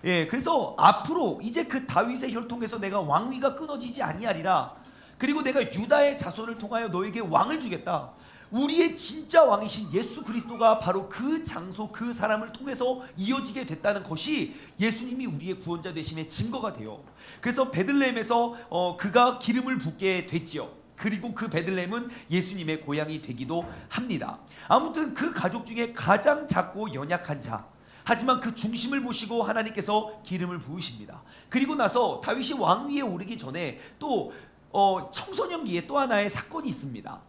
예, 그래서 앞으로 이제 그 다윗의 혈통에서 내가 왕위가 끊어지지 아니하리라. 그리고 내가 유다의 자손을 통하여 너에게 왕을 주겠다. 우리의 진짜 왕이신 예수 그리스도가 바로 그 장소 그 사람을 통해서 이어지게 됐다는 것이 예수님이 우리의 구원자 되심의 증거가 돼요. 그래서 베들레헴에서 그가 기름을 붓게 됐지요. 그리고 그 베들레헴은 예수님의 고향이 되기도 합니다. 아무튼 그 가족 중에 가장 작고 연약한 자, 하지만 그 중심을 보시고 하나님께서 기름을 부으십니다. 그리고 나서 다윗이 왕위에 오르기 전에 또 청소년기에 또 하나의 사건이 있습니다.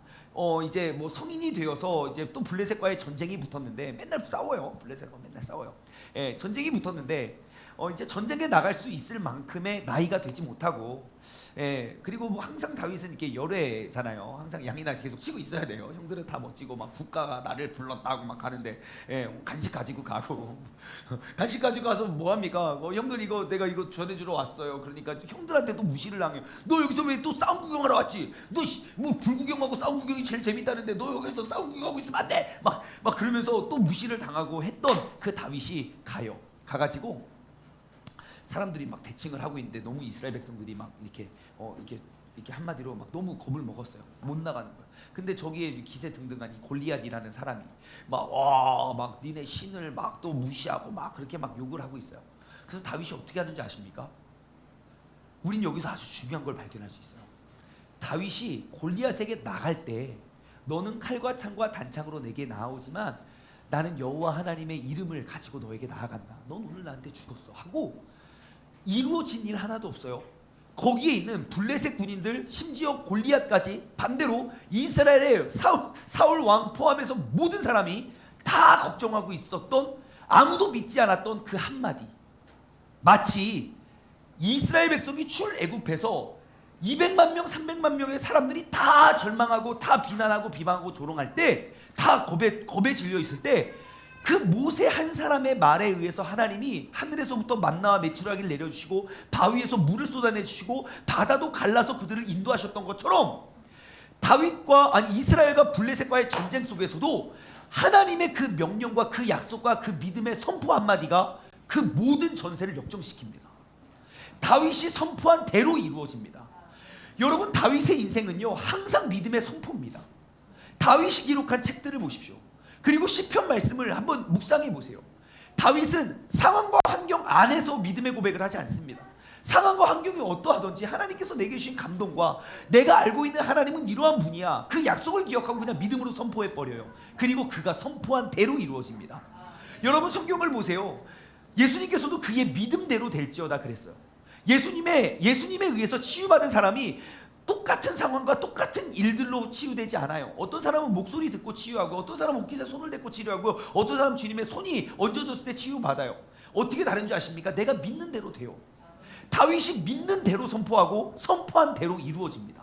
이제 뭐 성인이 되어서 이제 또 블레셋과의 전쟁이 붙었는데 맨날 싸워요. 블레셋과 맨날 싸워요. 예, 전쟁이 붙었는데 이제 전쟁에 나갈 수 있을 만큼의 나이가 되지 못하고, 예, 그리고 뭐 항상 다윗은 이렇게 열애잖아요. 항상 양이나 계속 치고 있어야 돼요. 형들은 다 멋지고 막 국가가 나를 불렀다고 막 가는데, 예, 간식 가지고 가고 간식 가지고 가서 뭐 합니까? 형들 이거 내가 이거 전해주러 왔어요. 그러니까 형들한테도 무시를 당해요. 너 여기서 왜 또 싸움 구경하러 왔지? 너 뭐 불구경하고 싸움 구경이 제일 재밌다는데 너 여기서 싸움 구경하고 있으면 안 돼. 막 그러면서 또 무시를 당하고 했던 그 다윗이 가가지고 사람들이 막 대칭을 하고 있는데 너무 이스라엘 백성들이 막 이렇게 한마디로 막 너무 겁을 먹었어요. 못 나가는 거야. 근데 저기에 기세등등한 이 골리앗이라는 사람이 막 니네 신을 막 또 무시하고 막 그렇게 막 욕을 하고 있어요. 그래서 다윗이 어떻게 하는지 아십니까? 우린 여기서 아주 중요한 걸 발견할 수 있어요. 다윗이 골리앗에게 나갈 때 너는 칼과 창과 단창으로 내게 나아오지만 나는 여호와 하나님의 이름을 가지고 너에게 나아간다. 넌 오늘 나한테 죽었어 하고 이루어진 일 하나도 없어요. 거기에 있는 블레셋 군인들 심지어 골리앗까지 반대로 이스라엘의 사울 왕 포함해서 모든 사람이 다 걱정하고 있었던 아무도 믿지 않았던 그 한마디, 마치 이스라엘 백성이 출애굽해서 200만 명 300만 명의 사람들이 다 절망하고 다 비난하고 비방하고 조롱할 때 다 겁에 질려 있을 때 그 모세 한 사람의 말에 의해서 하나님이 하늘에서부터 만나와 메추라기를 내려주시고 바위에서 물을 쏟아내주시고 바다도 갈라서 그들을 인도하셨던 것처럼 이스라엘과 블레셋과의 전쟁 속에서도 하나님의 그 명령과 그 약속과 그 믿음의 선포 한마디가 그 모든 전세를 역정시킵니다. 다윗이 선포한 대로 이루어집니다. 여러분 다윗의 인생은요 항상 믿음의 선포입니다. 다윗이 기록한 책들을 보십시오. 그리고 시편 말씀을 한번 묵상해 보세요. 다윗은 상황과 환경 안에서 믿음의 고백을 하지 않습니다. 상황과 환경이 어떠하든지 하나님께서 내게 주신 감동과 내가 알고 있는 하나님은 이러한 분이야, 그 약속을 기억하고 그냥 믿음으로 선포해 버려요. 그리고 그가 선포한 대로 이루어집니다. 여러분 성경을 보세요. 예수님께서도 그의 믿음대로 될지어다 그랬어요. 예수님에 의해서 치유받은 사람이 똑같은 상황과 똑같은 일들로 치유되지 않아요. 어떤 사람은 목소리 듣고 치유하고, 어떤 사람은 옷깃에 손을 대고 치유하고, 어떤 사람은 주님의 손이 얹어졌을 때 치유받아요. 어떻게 다른지 아십니까? 내가 믿는 대로 돼요. 다윗이 믿는 대로 선포하고 선포한 대로 이루어집니다.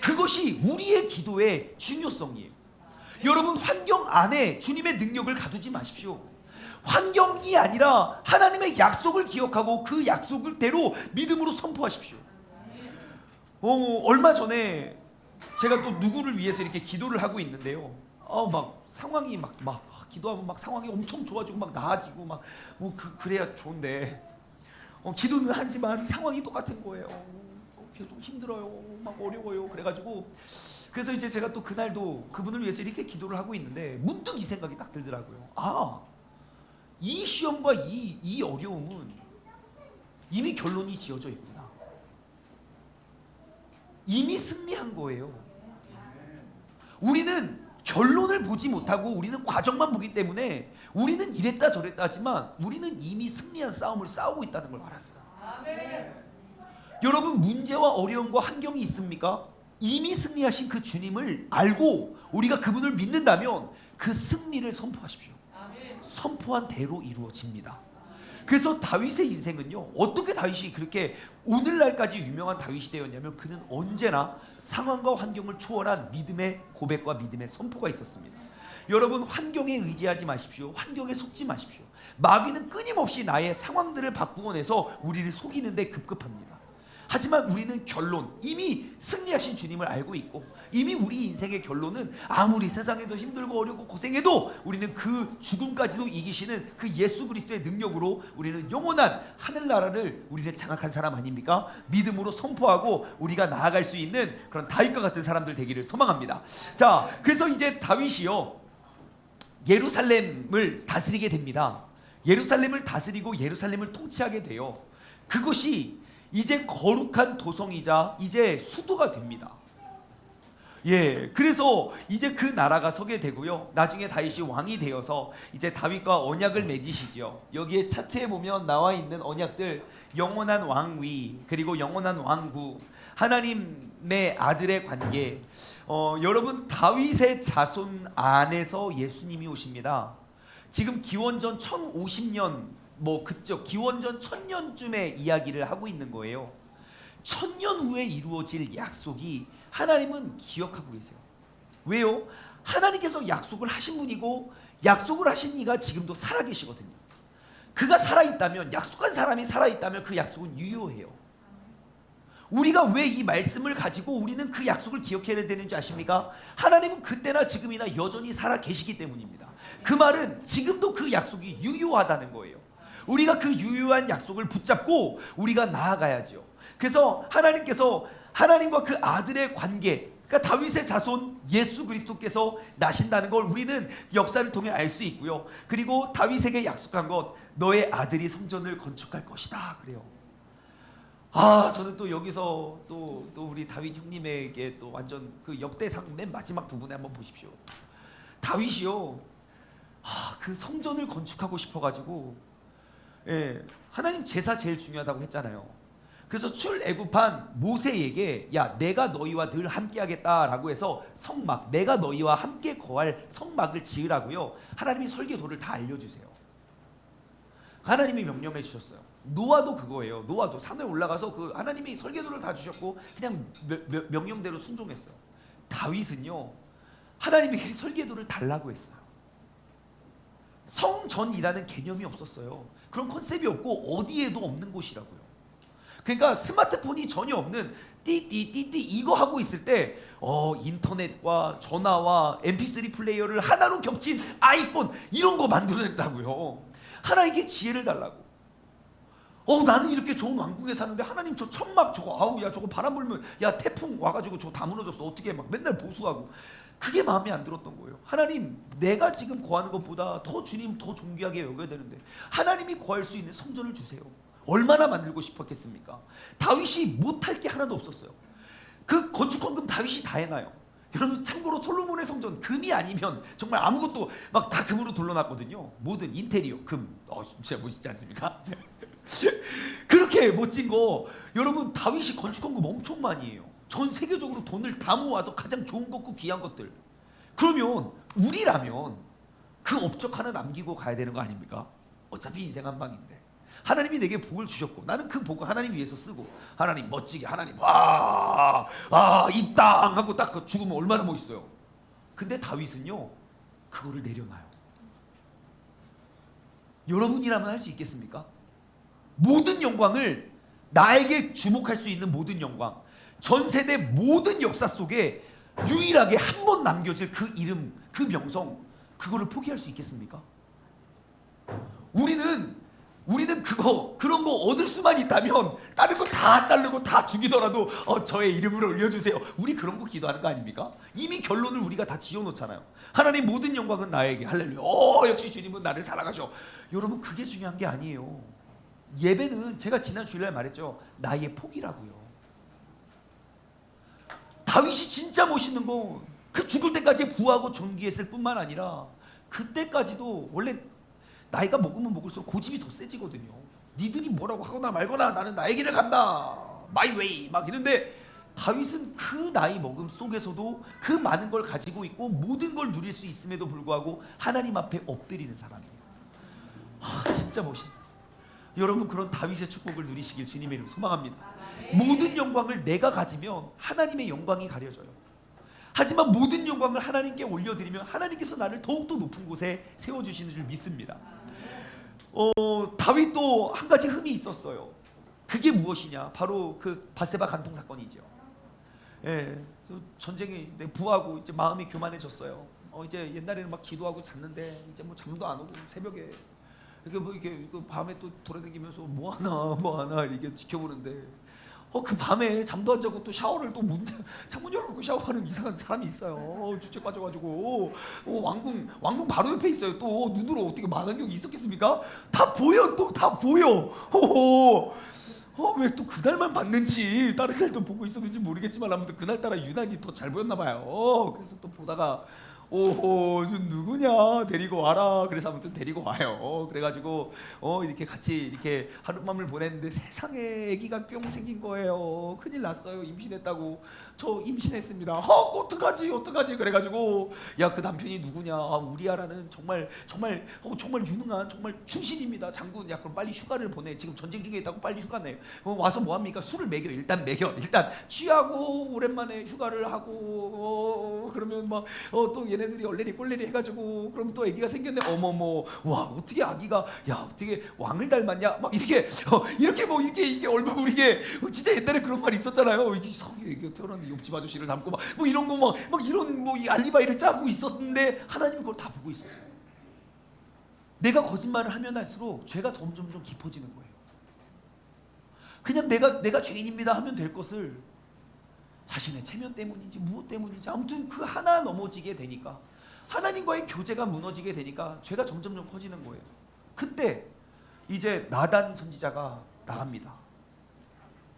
그것이 우리의 기도의 중요성이에요. 여러분 환경 안에 주님의 능력을 가두지 마십시오. 환경이 아니라 하나님의 약속을 기억하고 그 약속대로 믿음으로 선포하십시오. 얼마 전에 제가 또 누구를 위해서 이렇게 기도를 하고 있는데요. 막 상황이 막 기도하면 막 상황이 엄청 좋아지고 막 나아지고 막 그래야 좋은데 기도는 하지만 상황이 똑같은 거예요. 계속 힘들어요, 막 어려워요. 그래가지고 그래서 이제 제가 또 그날도 그분을 위해서 이렇게 기도를 하고 있는데 문득 이 생각이 딱 들더라고요. 아, 이 시험과 이 어려움은 이미 결론이 지어져 있구나. 이미 승리한 거예요. 우리는 결론을 보지 못하고 우리는 과정만 보기 때문에 우리는 이랬다 저랬다 하지만 우리는 이미 승리한 싸움을 싸우고 있다는 걸 알았어요. 아멘. 여러분, 문제와 어려움과 환경이 있습니까? 이미 승리하신 그 주님을 알고 우리가 그분을 믿는다면 그 승리를 선포하십시오. 아멘. 선포한 대로 이루어집니다. 그래서 다윗의 인생은요, 어떻게 다윗이 그렇게 오늘날까지 유명한 다윗이 되었냐면 그는 언제나 상황과 환경을 초월한 믿음의 고백과 믿음의 선포가 있었습니다. 여러분, 환경에 의지하지 마십시오. 환경에 속지 마십시오. 마귀는 끊임없이 나의 상황들을 바꾸어내서 우리를 속이는데 급급합니다. 하지만 우리는 결론, 이미 승리하신 주님을 알고 있고 이미 우리 인생의 결론은 아무리 세상에도 힘들고 어렵고 고생해도 우리는 그 죽음까지도 이기시는 그 예수 그리스도의 능력으로 우리는 영원한 하늘나라를 우리는 장악한 사람 아닙니까? 믿음으로 선포하고 우리가 나아갈 수 있는 그런 다윗과 같은 사람들 되기를 소망합니다. 자, 그래서 이제 다윗이요, 예루살렘을 다스리게 됩니다. 예루살렘을 다스리고 예루살렘을 통치하게 돼요. 그것이 이제 거룩한 도성이자 이제 수도가 됩니다. 예, 그래서 이제 그 나라가 서게 되고요. 나중에 다윗이 왕이 되어서 이제 다윗과 언약을 맺으시죠. 여기에 차트에 보면 나와 있는 언약들, 영원한 왕위, 그리고 영원한 왕국, 하나님의 아들의 관계. 여러분, 다윗의 자손 안에서 예수님이 오십니다. 지금 기원전 1050년 그쪽 기원전 1000년쯤의 이야기를 하고 있는 거예요. 1000년 후에 이루어질 약속이 하나님은 기억하고 계세요. 왜요? 하나님께서 약속을 하신 분이고 약속을 하신 이가 지금도 살아계시거든요. 그가 살아있다면, 약속한 사람이 살아있다면 그 약속은 유효해요. 우리가 왜 이 말씀을 가지고 우리는 그 약속을 기억해야 되는지 아십니까? 하나님은 그때나 지금이나 여전히 살아계시기 때문입니다. 그 말은 지금도 그 약속이 유효하다는 거예요. 우리가 그 유효한 약속을 붙잡고 우리가 나아가야죠. 그래서 하나님께서 하나님과 그 아들의 관계, 그러니까 다윗의 자손 예수 그리스도께서 나신다는 걸 우리는 역사를 통해 알 수 있고요. 그리고 다윗에게 약속한 것, 너의 아들이 성전을 건축할 것이다 그래요. 아, 저는 또 여기서 또 우리 다윗 형님에게 또 완전 그 역대상 맨 마지막 부분에 한번 보십시오. 다윗이요, 그 성전을 건축하고 싶어가지고, 예, 하나님 제사 제일 중요하다고 했잖아요. 그래서 출애굽한 모세에게, 야, 내가 너희와 늘 함께하겠다라고 해서 성막, 내가 너희와 함께 거할 성막을 지으라고요. 하나님이 설계도를 다 알려주세요. 하나님이 명령해 주셨어요. 노아도 그거예요. 노아도 산에 올라가서 그 하나님이 설계도를 다 주셨고 그냥 명령대로 순종했어요. 다윗은요, 하나님에게 설계도를 달라고 했어요. 성전이라는 개념이 없었어요. 그런 컨셉이 없고 어디에도 없는 곳이라고요. 그러니까 스마트폰이 전혀 없는 띠띠띠띠 이거 하고 있을 때 인터넷과 전화와 mp3 플레이어를 하나로 겹친 아이폰 이런 거 만들어냈다고요. 하나님께 지혜를 달라고. 나는 이렇게 좋은 왕국에 사는데 하나님 저 천막 저거, 아우 야 저거 바람 불면 야 태풍 와가지고 저거 다 무너졌어 어떻게, 막 맨날 보수하고. 그게 마음에 안 들었던 거예요. 하나님, 내가 지금 거하는 것보다 더 주님 더 존귀하게 여겨야 되는데 하나님이 거할 수 있는 성전을 주세요. 얼마나 만들고 싶었겠습니까? 다윗이 못할 게 하나도 없었어요. 그 건축헌금 다윗이 다 해놔요. 여러분, 참고로 솔로몬의 성전 금이 아니면 정말 아무것도 막 다 금으로 둘러놨거든요. 모든 인테리어 금. 진짜 멋있지 않습니까? 그렇게 멋진 거 여러분, 다윗이 건축헌금 엄청 많이 해요. 전 세계적으로 돈을 다 모아서 가장 좋은 것고 귀한 것들. 그러면 우리라면 그 업적 하나 남기고 가야 되는 거 아닙니까? 어차피 인생 한 방인데 하나님이 내게 복을 주셨고 나는 그 복을 하나님 위해서 쓰고, 하나님 멋지게, 하나님 입당 하고 딱 죽으면 얼마나 멋있어요. 근데 다윗은요, 그거를 내려놔요. 여러분이라면 할 수 있겠습니까? 모든 영광을, 나에게 주목할 수 있는 모든 영광, 전 세대 모든 역사 속에 유일하게 한 번 남겨질 그 이름, 그 명성, 그거를 포기할 수 있겠습니까? 우리는 우리는 그런 거 얻을 수만 있다면 다른 거 다 자르고 다 죽이더라도 저의 이름을 올려주세요. 우리 그런 거 기도하는 거 아닙니까? 이미 결론을 우리가 다 지어놓잖아요. 하나님 모든 영광은 나에게. 할렐루야. 역시 주님은 나를 사랑하셔. 여러분 그게 중요한 게 아니에요. 예배는 제가 지난 주일날 말했죠. 나의 폭이라고요. 다윗이 진짜 멋있는 건 그 죽을 때까지 부하고 존귀했을 뿐만 아니라 그때까지도 원래 나이가 먹으면 먹을수록 고집이 더 세지거든요. 니들이 뭐라고 하거나 말거나 나는 나의 길을 간다. 마이 웨이 막 이런데 다윗은 그 나이 먹음 속에서도 그 많은 걸 가지고 있고 모든 걸 누릴 수 있음에도 불구하고 하나님 앞에 엎드리는 사람이에요. 진짜 멋있다. 여러분 그런 다윗의 축복을 누리시길 주님의 이름으로 소망합니다. 모든 영광을 내가 가지면 하나님의 영광이 가려져요. 하지만 모든 영광을 하나님께 올려드리면 하나님께서 나를 더욱더 높은 곳에 세워주시는 줄 믿습니다. 다윗도 한 가지 흠이 있었어요. 그게 무엇이냐? 바로 그 밧세바 간통 사건이죠. 예, 전쟁에 부하고 이제 마음이 교만해졌어요. 이제 옛날에는 막 기도하고 잤는데 이제 뭐 잠도 안 오고 새벽에 이렇게 밤에 또 돌아다니면서 뭐 하나 이렇게 지켜보는데 그 밤에 잠도 안 자고 또 샤워를 또 창문 열어놓고 샤워하는 이상한 사람이 있어요. 주책 빠져가지고 왕궁 바로 옆에 있어요. 또 눈으로 어떻게 망원경이 있었겠습니까? 다 보여. 또 다 보여. 왜 또 그날만 봤는지 다른 날도 보고 있었는지 모르겠지만 아무튼 그날따라 유난히 더 잘 보였나 봐요. 그래서 또 보다가 오호 누구냐 데리고 와라. 그래서 아무튼 데리고 와요. 그래가지고 이렇게 같이 이렇게 하룻밤을 보냈는데 세상에 아기가 뿅 생긴 거예요. 큰일 났어요. 임신했다고. 저 임신했습니다. 어떡하지 그래가지고 야 그 남편이 누구냐. 우리아라는 정말 유능한 정말 충신입니다. 장군. 야 그럼 빨리 휴가를 보내. 지금 전쟁 중에 있다고 빨리 휴가 내. 와서 뭐합니까? 술을 먹여. 일단 취하고 오랜만에 휴가를 하고 그러면 막 또 얘네들이 얼레리 꼴레리 해가지고 그럼 또 아기가 생겼네. 어머머 와 어떻게 아기가 야 어떻게 왕을 닮았냐 막 이렇게 이렇게 얼마 이게 진짜 옛날에 그런 말이 있었잖아요. 이게 이게 태어났는데 옆집 아저씨를 닮고 막 뭐 이런 거 막 이런 뭐 이 알리바이를 짜고 있었는데 하나님이 그걸 다 보고 있었어요. 내가 거짓말을 하면 할수록 죄가 점점 깊어지는 거예요. 그냥 내가 죄인입니다 하면 될 것을 자신의 체면 때문인지 무엇 때문인지 아무튼 그 하나 넘어지게 되니까 하나님과의 교제가 무너지게 되니까 죄가 점점 커지는 거예요. 그때 이제 나단 선지자가 나갑니다.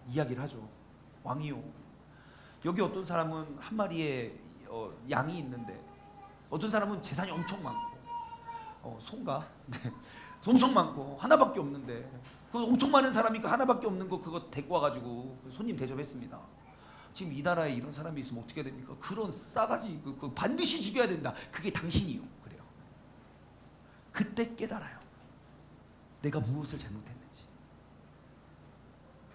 이야기를 하죠. 왕이요. 여기 어떤 사람은 한 마리의 양이 있는데 어떤 사람은 재산이 엄청 많고 소가 엄청 많고 하나밖에 없는데 그 엄청 많은 사람이 그 하나밖에 없는 거 그거 데리고 와가지고 손님 대접했습니다. 지금 이 나라에 이런 사람이 있으면 어떻게 됩니까? 그런 싸가지 그 반드시 죽여야 된다. 그게 당신이요. 그래요. 그때 깨달아요. 내가 무엇을 잘못했는지.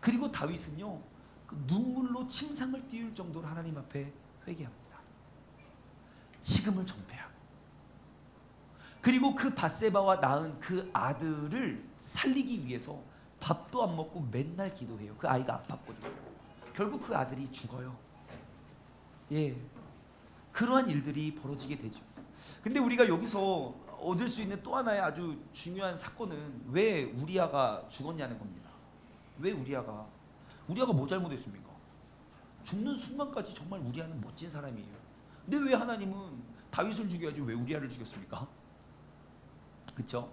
그리고 다윗은요 그 눈물로 침상을 띄울 정도로 하나님 앞에 회개합니다. 식음을 전폐하고 그리고 그 밧세바와 낳은 그 아들을 살리기 위해서 밥도 안 먹고 맨날 기도해요. 그 아이가 아팠거든요. 결국 그 아들이 죽어요. 예, 그러한 일들이 벌어지게 되죠. 근데 우리가 여기서 얻을 수 있는 또 하나의 아주 중요한 사건은 왜 우리아가 죽었냐는 겁니다. 왜 우리아가 뭐 잘못했습니까? 죽는 순간까지 정말 우리아는 멋진 사람이에요. 근데 왜 하나님은 다윗을 죽여야지 왜 우리아를 죽였습니까? 그렇죠?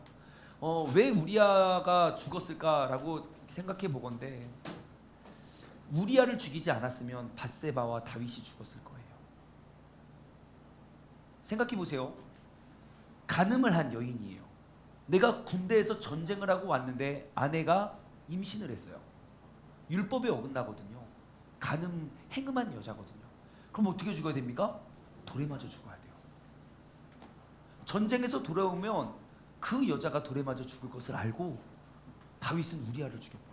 왜 우리아가 죽었을까라고 생각해 보건대 우리아를 죽이지 않았으면 밧세바와 다윗이 죽었을 거예요. 생각해 보세요. 간음을 한 여인이에요. 내가 군대에서 전쟁을 하고 왔는데 아내가 임신을 했어요. 율법에 어긋나거든요. 간음 행음한 여자거든요. 그럼 어떻게 죽어야 됩니까? 돌에 맞아 죽어야 돼요. 전쟁에서 돌아오면 그 여자가 돌에 맞아 죽을 것을 알고 다윗은 우리아를 죽였어요.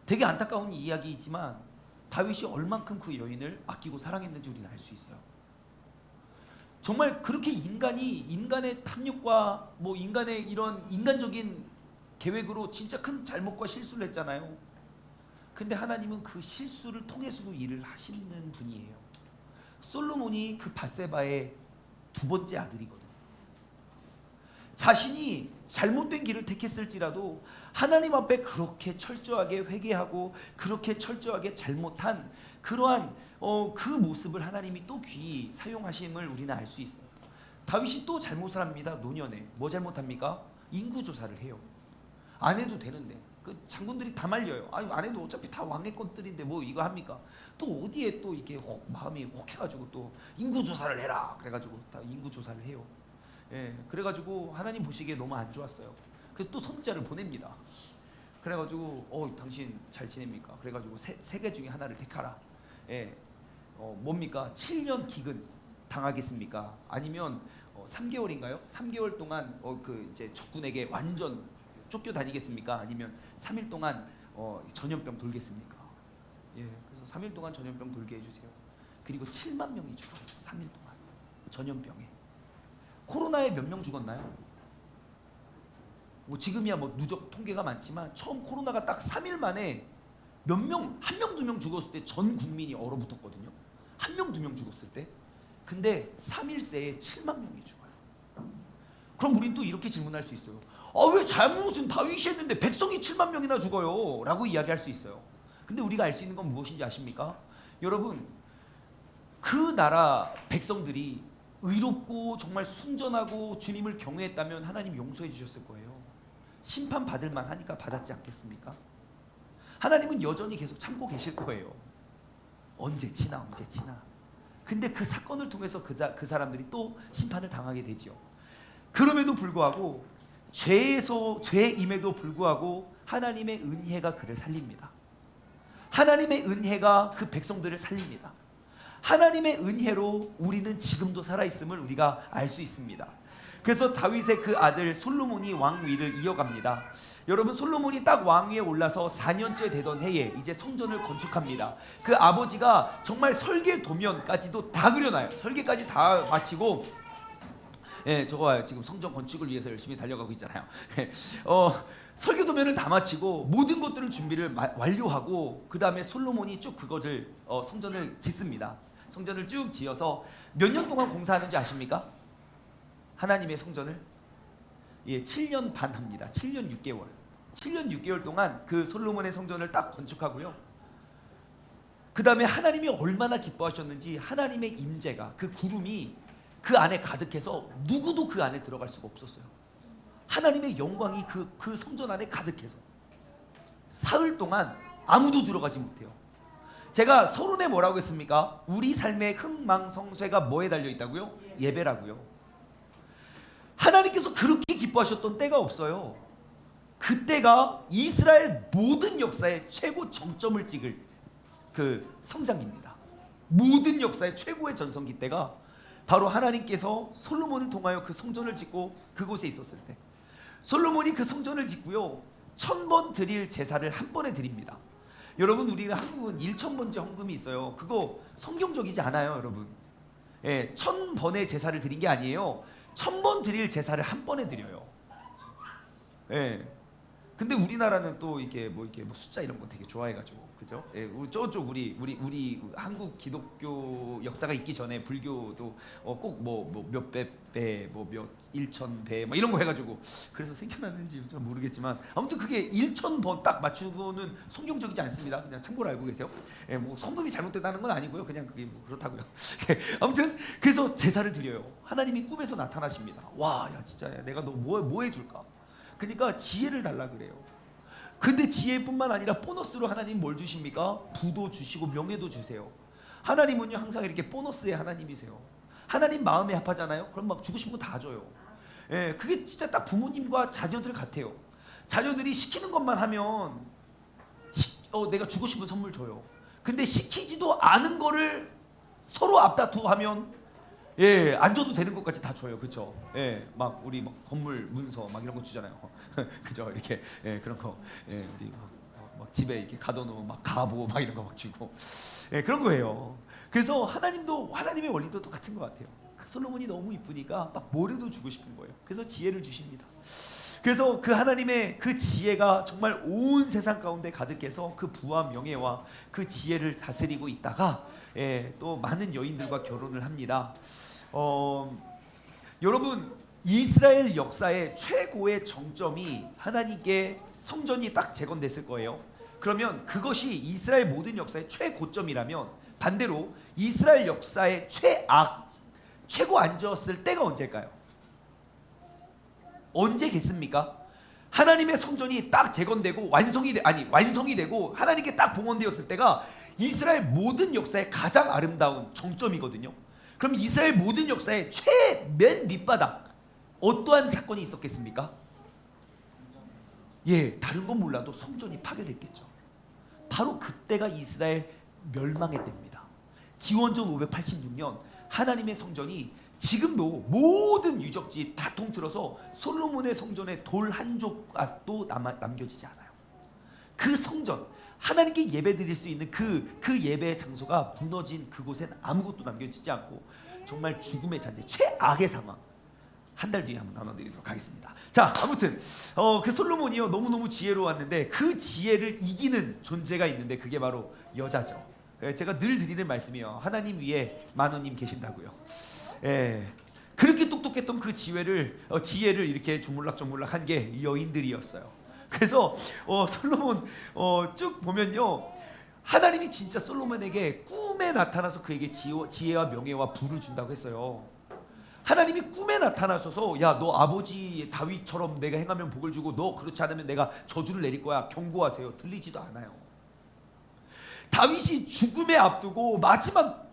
되게 안타까운 이야기이지만 다윗이 얼만큼 그 여인을 아끼고 사랑했는지 우리는 알 수 있어요. 정말 그렇게 인간의 탐욕과 뭐 인간의 이런 인간적인 계획으로 진짜 큰 잘못과 실수를 했잖아요. 근데 하나님은 그 실수를 통해서도 일을 하시는 분이에요. 솔로몬이 그 밧세바의 두 번째 아들이거든요. 자신이 잘못된 길을 택했을지라도 하나님 앞에 그렇게 철저하게 회개하고 그렇게 철저하게 잘못한 그러한 그 모습을 하나님이 또 귀히 사용하심을 우리는 알 수 있어요. 다윗이 또 잘못을 합니다. 노년에 뭐 잘못합니까? 인구 조사를 해요. 안 해도 되는데 그 장군들이 다 말려요. 아니 안 해도 어차피 다 왕의 것들인데 뭐 이거 합니까? 또 어디에 또 이게 마음이 혹해가지고 또 인구 조사를 해라. 그래가지고 다 인구 조사를 해요. 예, 그래가지고 하나님 보시기에 너무 안 좋았어요. 그래서 또 선지자를 보냅니다. 그래가지고 당신 잘 지냅니까? 그래가지고 세 개 중에 하나를 택하라. 예, 뭡니까? 7년 기근 당하겠습니까? 아니면 3개월인가요? 3개월 동안 그 이제 적군에게 완전 쫓겨 다니겠습니까? 아니면 3일 동안 전염병 돌겠습니까? 예, 그래서 3일 동안 전염병 돌게 해주세요. 그리고 7만 명이 죽어요. 3일 동안 전염병에. 코로나에 몇 명 죽었나요? 뭐 지금이야 뭐 누적 통계가 많지만 처음 코로나가 딱 3일 만에 몇 명, 한 명, 두 명 죽었을 때 전 국민이 얼어붙었거든요. 한 명, 두 명 죽었을 때. 근데 3일 새에 7만 명이 죽어요. 그럼 우린 또 이렇게 질문할 수 있어요. 왜 잘못은 다윗이 했는데 백성이 7만 명이나 죽어요? 라고 이야기할 수 있어요. 근데 우리가 알 수 있는 건 무엇인지 아십니까? 여러분, 그 나라 백성들이 의롭고 정말 순전하고 주님을 경외했다면 하나님 용서해 주셨을 거예요. 심판 받을 만하니까 받았지 않겠습니까? 하나님은 여전히 계속 참고 계실 거예요. 언제 지나. 근데 그 사건을 통해서 그 사람들이 또 심판을 당하게 되지요. 그럼에도 불구하고 죄임에도 불구하고 하나님의 은혜가 그를 살립니다. 하나님의 은혜가 그 백성들을 살립니다. 하나님의 은혜로 우리는 지금도 살아있음을 우리가 알 수 있습니다. 그래서 다윗의 그 아들 솔로몬이 왕위를 이어갑니다. 여러분, 솔로몬이 딱 왕위에 올라서 4년째 되던 해에 이제 성전을 건축합니다. 그 아버지가 정말 설계 도면까지도 다 그려놔요. 설계까지 다 마치고, 예, 저거 지금 성전 건축을 위해서 열심히 달려가고 있잖아요. 설계 도면을 다 마치고 모든 것들을 준비를 완료하고 그 다음에 솔로몬이 쭉 그것을 성전을 짓습니다. 성전을 쭉 지어서 몇 년 동안 공사하는지 아십니까? 하나님의 성전을 7년 반 합니다. 7년 6개월. 7년 6개월 동안 그 솔로몬의 성전을 딱 건축하고요. 그 다음에 하나님이 얼마나 기뻐하셨는지 하나님의 임재가, 그 구름이 그 안에 가득해서 누구도 그 안에 들어갈 수가 없었어요. 하나님의 영광이 그 성전 안에 가득해서 사흘 동안 아무도 들어가지 못해요. 제가 서론에 뭐라고 했습니까? 우리 삶의 흥망성쇠가 뭐에 달려있다고요? 예배라고요. 하나님께서 그렇게 기뻐하셨던 때가 없어요. 그때가 이스라엘 모든 역사의 최고 정점을 찍을 그 성장기입니다. 모든 역사의 최고의 전성기 때가 바로 하나님께서 솔로몬을 통하여 그 성전을 짓고 그곳에 있었을 때, 솔로몬이 그 성전을 짓고요, 1000번 드릴 제사를 한 번에 드립니다. 여러분, 우리는 한국은 1000번째 헌금이 있어요. 그거 성경적이지 않아요, 여러분. 1000번의 제사를 드린 게 아니에요. 1000번 드릴 제사를 한 번에 드려요. 근데 우리나라는 또 이게 뭐 숫자 이런 거 되게 좋아해가지고, 그죠? 저쪽 우리 한국 기독교 역사가 있기 전에 불교도 꼭 뭐 몇백 배, 뭐 몇 1000배 뭐 이런 거 해가지고, 그래서 생겨났는지 좀 모르겠지만 아무튼 그게 1000번 딱 맞추고는 성경적이지 않습니다. 그냥 참고로 알고 계세요. 뭐 성금이 잘못됐다는 건 아니고요. 그냥 그게 뭐 그렇다고요. 아무튼 그래서 제사를 드려요. 하나님이 꿈에서 나타나십니다. 와, 야 진짜 내가 너 뭐 해줄까? 그러니까 지혜를 달라 그래요. 근데 지혜뿐만 아니라 보너스로 하나님 뭘 주십니까? 부도 주시고 명예도 주세요. 하나님은요 항상 이렇게 보너스의 하나님이세요. 하나님 마음에 합하잖아요. 그럼 막 주고 싶은 거 다 줘요. 그게 진짜 딱 부모님과 자녀들 같아요. 자녀들이 시키는 것만 하면 내가 주고 싶은 선물 줘요. 근데 시키지도 않은 거를 서로 앞다투하면 안 줘도 되는 것까지 다 줘요, 그렇죠? 막 우리 막 건물 문서 막 이런 거 주잖아요, 그죠? 이렇게 그런 거, 우리 막 집에 이렇게 가둬놓은 막 가보 막 이런 거 막 주고, 그런 거예요. 그래서 하나님도 하나님의 원리도 똑같은 것 같아요. 솔로몬이 너무 이쁘니까 막 뭐라도 주고 싶은 거예요. 그래서 지혜를 주십니다. 그래서 그 하나님의 그 지혜가 정말 온 세상 가운데 가득해서 그 부와 명예와 그 지혜를 다스리고 있다가 또 많은 여인들과 결혼을 합니다. 여러분, 이스라엘 역사의 최고의 정점이 하나님께 성전이 딱 재건됐을 거예요. 그러면 그것이 이스라엘 모든 역사의 최고점이라면 반대로 이스라엘 역사의 최고 안 좋았을 때가 언제일까요? 언제겠습니까? 하나님의 성전이 딱 재건되고 완성이 되고 하나님께 딱 봉헌되었을 때가 이스라엘 모든 역사의 가장 아름다운 정점이거든요. 그럼 이스라엘 모든 역사의 맨 밑바닥 어떠한 사건이 있었겠습니까? 예, 다른 건 몰라도 성전이 파괴됐겠죠. 바로 그때가 이스라엘 멸망의 때입니다. 기원전 586년 하나님의 성전이 지금도 모든 유적지 다 통틀어서 솔로몬의 성전의 돌 한 조각도 남겨지지 않아요. 그 성전, 하나님께 예배 드릴 수 있는 그 예배의 장소가 무너진 그곳엔 아무것도 남겨지지 않고 정말 죽음의 잔재, 최악의 상황. 한 달 뒤에 한번 나눠드리도록 하겠습니다. 자, 아무튼 그 솔로몬이요 너무너무 지혜로웠는데 그 지혜를 이기는 존재가 있는데 그게 바로 여자죠. 제가 늘 드리는 말씀이요. 하나님 위에 만원님 계신다고요. 예, 그렇게 똑똑했던 그 지혜를 이렇게 주물락주물락한 게 여인들이었어요. 그래서 솔로몬 쭉 보면요, 하나님이 진짜 솔로몬에게 꿈에 나타나서 그에게 지혜와 명예와 부를 준다고 했어요. 하나님이 꿈에 나타나셔서 야, 너 아버지 다윗처럼 내가 행하면 복을 주고 너 그렇지 않으면 내가 저주를 내릴 거야 경고하세요. 들리지도 않아요. 다윗이 죽음에 앞두고 마지막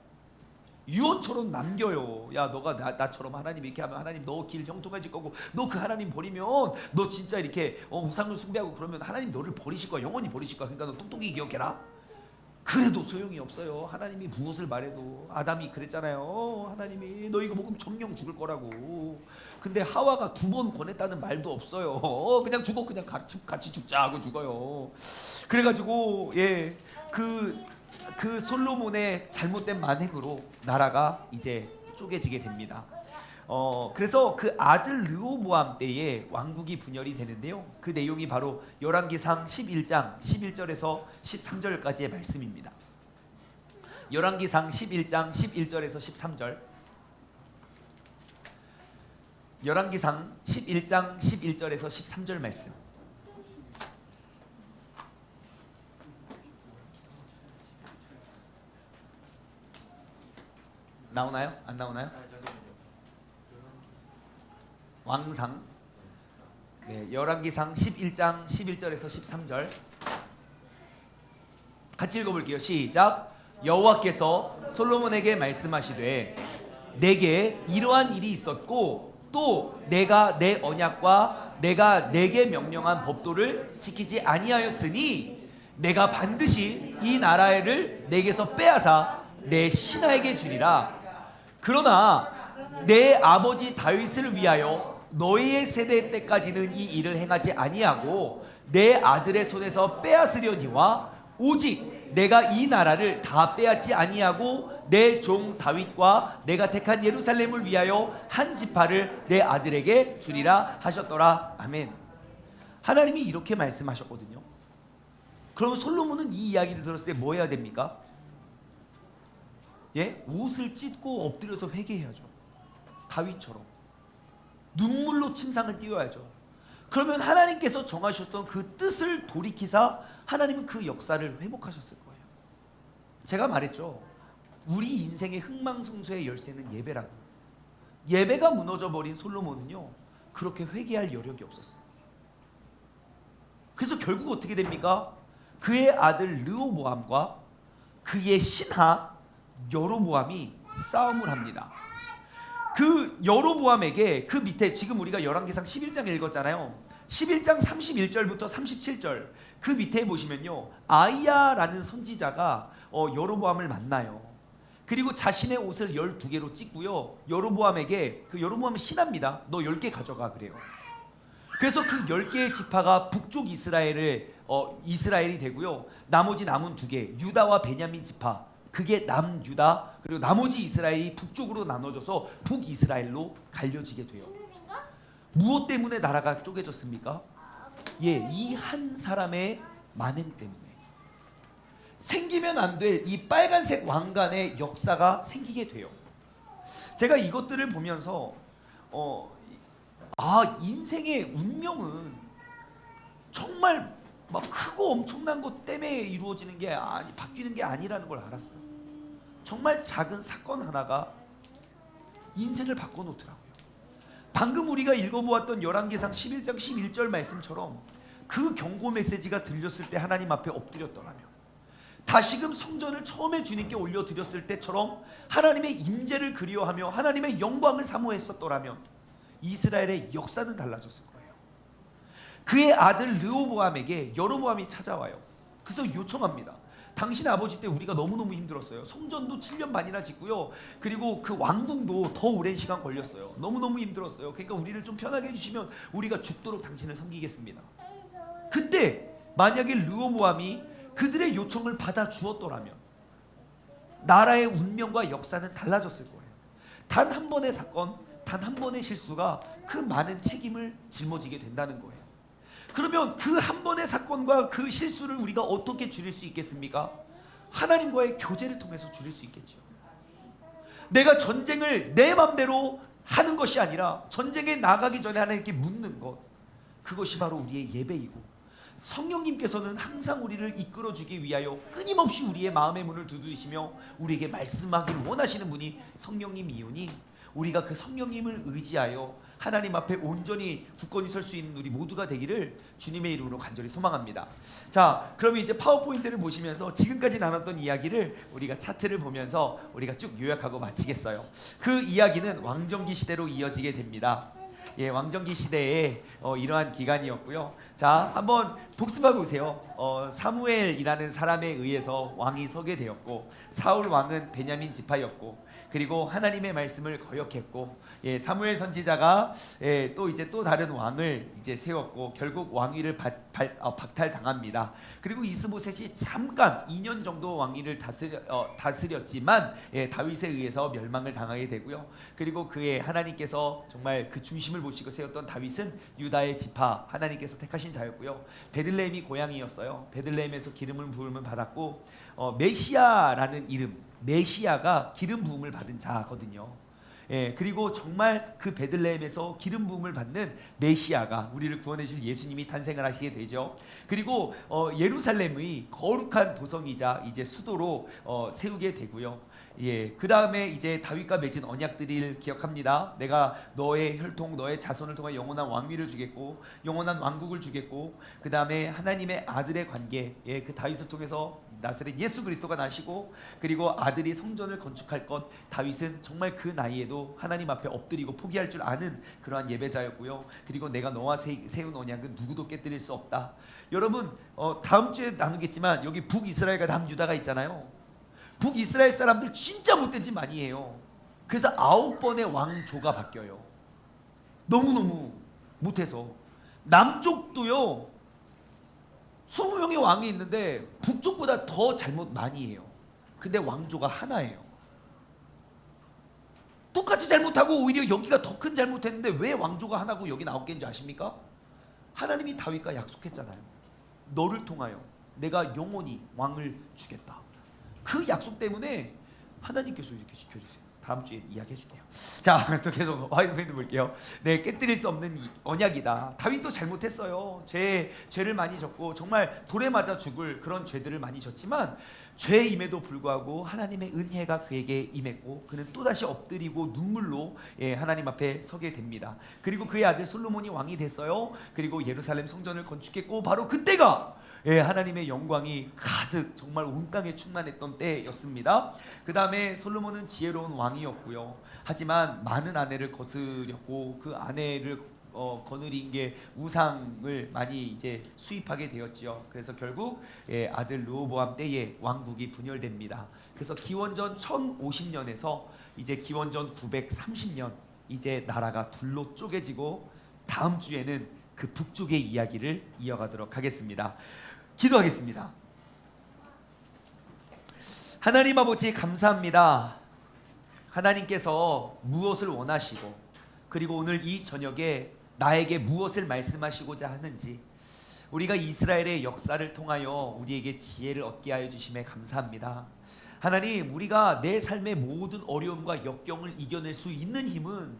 유언처럼 남겨요. 야, 너가 나처럼 하나님 이렇게 하면 하나님 너 길 형통해질 거고 너 그 하나님 버리면 너 진짜 이렇게 우상을 숭배하고 그러면 하나님 너를 버리실 거야. 영원히 버리실 거야. 그러니까 너 똑똑히 기억해라. 그래도 소용이 없어요. 하나님이 무엇을 말해도. 아담이 그랬잖아요. 하나님이 너 이거 먹으면 정령 죽을 거라고. 근데 하와가 2번 권했다는 말도 없어요. 그냥 죽어, 그냥 같이 죽자 하고 죽어요. 그래가지고 예, 그 솔로몬의 잘못된 만행으로 나라가 이제 쪼개지게 됩니다. 그래서 그 아들 르호보암 때에 왕국이 분열이 되는데요. 그 내용이 바로 열왕기상 11장 11절에서 13절까지의 말씀입니다. 열왕기상 11장 11절에서 13절. 열왕기상 11장 11절에서 13절 말씀. 나오나요? 안 나오나요? 왕상 네, 열왕기상 11장 11절에서 13절 같이 읽어볼게요. 시작. 여호와께서 솔로몬에게 말씀하시되 내게 이러한 일이 있었고 또 내가 내 언약과 내가 내게 명령한 법도를 지키지 아니하였으니 내가 반드시 이 나라를 내게서 빼앗아 내 신하에게 주리라. 그러나 내 아버지 다윗을 위하여 너희의 세대 때까지는 이 일을 행하지 아니하고 내 아들의 손에서 빼앗으려니와 오직 내가 이 나라를 다 빼앗지 아니하고 내 종 다윗과 내가 택한 예루살렘을 위하여 한 지파를 내 아들에게 주리라 하셨더라. 아멘. 하나님이 이렇게 말씀하셨거든요. 그럼 솔로몬은 이 이야기를 들었을 때 뭐 해야 됩니까? 예? 옷을 찢고 엎드려서 회개해야죠. 다윗처럼 눈물로 침상을 띄워야죠. 그러면 하나님께서 정하셨던 그 뜻을 돌이키사 하나님은 그 역사를 회복하셨을 거예요. 제가 말했죠. 우리 인생의 흥망성쇠의 열쇠는 예배라고. 예배가 무너져버린 솔로몬은요 그렇게 회개할 여력이 없었어요. 그래서 결국 어떻게 됩니까? 그의 아들 르호보암과 그의 신하 여로보암이 싸움을 합니다. 그 여로보암에게 그 밑에 지금 우리가 열왕기상 11장 읽었잖아요. 11장 31절부터 37절 그 밑에 보시면요 아이야라는 선지자가 여로보암을 만나요. 그리고 자신의 옷을 12개로 찢고요 여로보암에게, 그 여로보암은 신하입니다. 너 10개 가져가 그래요. 그래서 그 10개의 지파가 북쪽 이스라엘이 되고요 나머지 남은 2개 유다와 베냐민 지파, 그게 남유다, 그리고 나머지 이스라엘이 북쪽으로 나눠져서 북이스라엘로 갈려지게 돼요. 무엇 때문에 나라가 쪼개졌습니까? 예, 이 한 사람의 만행 때문에. 생기면 안 될 이 빨간색 왕관의 역사가 생기게 돼요. 제가 이것들을 보면서 아, 인생의 운명은 정말 막 크고 엄청난 것 때문에 이루어지는 게 바뀌는 게 아니라는 걸 알았어요. 정말 작은 사건 하나가 인생을 바꿔놓더라고요. 방금 우리가 읽어보았던 열왕기상 11장 11절 말씀처럼 그 경고 메시지가 들렸을 때 하나님 앞에 엎드렸더라면, 다시금 성전을 처음에 주님께 올려드렸을 때처럼 하나님의 임재를 그리워하며 하나님의 영광을 사모했었더라면 이스라엘의 역사는 달라졌을 거예요. 그의 아들 르호보암에게 여로보암이 찾아와요. 그래서 요청합니다. 당신 아버지 때 우리가 너무너무 힘들었어요. 성전도 7년 반이나 짓고요. 그리고 그 왕궁도 더 오랜 시간 걸렸어요. 너무너무 힘들었어요. 그러니까 우리를 좀 편하게 해주시면 우리가 죽도록 당신을 섬기겠습니다. 그때 만약에 르호보암이 그들의 요청을 받아 주었더라면 나라의 운명과 역사는 달라졌을 거예요. 단 한 번의 사건, 단 한 번의 실수가 그 많은 책임을 짊어지게 된다는 거예요. 그러면 그 한 번의 사건과 그 실수를 우리가 어떻게 줄일 수 있겠습니까? 하나님과의 교제를 통해서 줄일 수 있겠죠. 내가 전쟁을 내 맘대로 하는 것이 아니라 전쟁에 나가기 전에 하나님께 묻는 것, 그것이 바로 우리의 예배이고, 성령님께서는 항상 우리를 이끌어주기 위하여 끊임없이 우리의 마음의 문을 두드리시며 우리에게 말씀하기를 원하시는 분이 성령님이오니, 우리가 그 성령님을 의지하여 하나님 앞에 온전히 굳건히 설 수 있는 우리 모두가 되기를 주님의 이름으로 간절히 소망합니다. 자, 그러면 이제 파워포인트를 보시면서 지금까지 나눴던 이야기를 우리가 차트를 보면서 우리가 쭉 요약하고 마치겠어요. 그 이야기는 왕정기 시대로 이어지게 됩니다. 예, 왕정기 시대에 이러한 기간이었고요. 자, 한번 복습해 보세요. 사무엘이라는 사람에 의해서 왕이 서게 되었고, 사울 왕은 베냐민 지파였고, 그리고 하나님의 말씀을 거역했고, 예, 사무엘 선지자가 또 다른 왕을 이제 세웠고, 결국 왕위를 박탈당합니다. 그리고 이스보셋이 잠깐 2년 정도 왕위를 다스렸지만 다윗에 의해서 멸망을 당하게 되고요. 그리고 그의 하나님께서 정말 그 중심을 보시고 세웠던 다윗은 유다의 지파, 하나님께서 택하신 자였고요. 베들레헴이 고향이었어요. 베들레헴에서 기름을 부음을 받았고, 메시아라는 이름, 메시아가 기름 부음을 받은 자거든요. 예, 그리고 정말 그 베들레헴에서 기름 부음을 받는 메시아가, 우리를 구원해 줄 예수님이 탄생을 하시게 되죠. 그리고 예루살렘의 거룩한 도성이자 이제 수도로 세우게 되고요. 예, 그 다음에 이제 다윗과 맺은 언약들을 기억합니다. 내가 너의 혈통, 너의 자손을 통해 영원한 왕위를 주겠고, 영원한 왕국을 주겠고, 그 다음에 하나님의 아들의 관계, 예, 그 다윗을 통해서 나사렛 예수 그리스도가 나시고, 그리고 아들이 성전을 건축할 것, 다윗은 정말 그 나이에도 하나님 앞에 엎드리고 포기할 줄 아는 그러한 예배자였고요. 그리고 내가 너와 세운 언약은 누구도 깨뜨릴 수 없다. 여러분, 다음 주에 나누겠지만 여기 북이스라엘과 남유다가 있잖아요. 북이스라엘 사람들 진짜 못된 짓 많이 해요. 그래서 9번의 왕조가 바뀌어요. 너무너무 못해서. 남쪽도요 20명의 왕이 있는데 북쪽보다 더 잘못 많이 해요. 근데 왕조가 하나예요. 똑같이 잘못하고 오히려 여기가 더 큰 잘못했는데 왜 왕조가 하나고 여기 9개인지 아십니까? 하나님이 다윗과 약속했잖아요. 너를 통하여 내가 영원히 왕을 주겠다. 그 약속 때문에 하나님께서 이렇게 지켜주세요. 다음 주에 이야기해 줄게요. 자, 또 계속 화이트페인트 볼게요. 네, 깨뜨릴 수 없는 언약이다. 다윗도 잘못했어요. 죄를 많이 졌고 정말 돌에 맞아 죽을 그런 죄들을 많이 졌지만, 죄임에도 불구하고 하나님의 은혜가 그에게 임했고, 그는 또다시 엎드리고 눈물로 하나님 앞에 서게 됩니다. 그리고 그의 아들 솔로몬이 왕이 됐어요. 그리고 예루살렘 성전을 건축했고, 바로 그때가 하나님의 영광이 가득 정말 온 땅에 충만했던 때였습니다. 그 다음에 솔로몬은 지혜로운 왕이었고요. 하지만 많은 아내를 거스렸고, 그 아내를 거느린 게 우상을 많이 이제 수입하게 되었지요. 그래서 결국 아들 르호보암 때에 왕국이 분열됩니다. 그래서 기원전 1050년에서 이제 기원전 930년 이제 나라가 둘로 쪼개지고, 다음 주에는 그 북쪽의 이야기를 이어가도록 하겠습니다. 기도하겠습니다. 하나님 아버지 감사합니다. 하나님께서 무엇을 원하시고, 그리고 오늘 이 저녁에 나에게 무엇을 말씀하시고자 하는지, 우리가 이스라엘의 역사를 통하여 우리에게 지혜를 얻게 하여 주심에 감사합니다. 하나님, 우리가 내 삶의 모든 어려움과 역경을 이겨낼 수 있는 힘은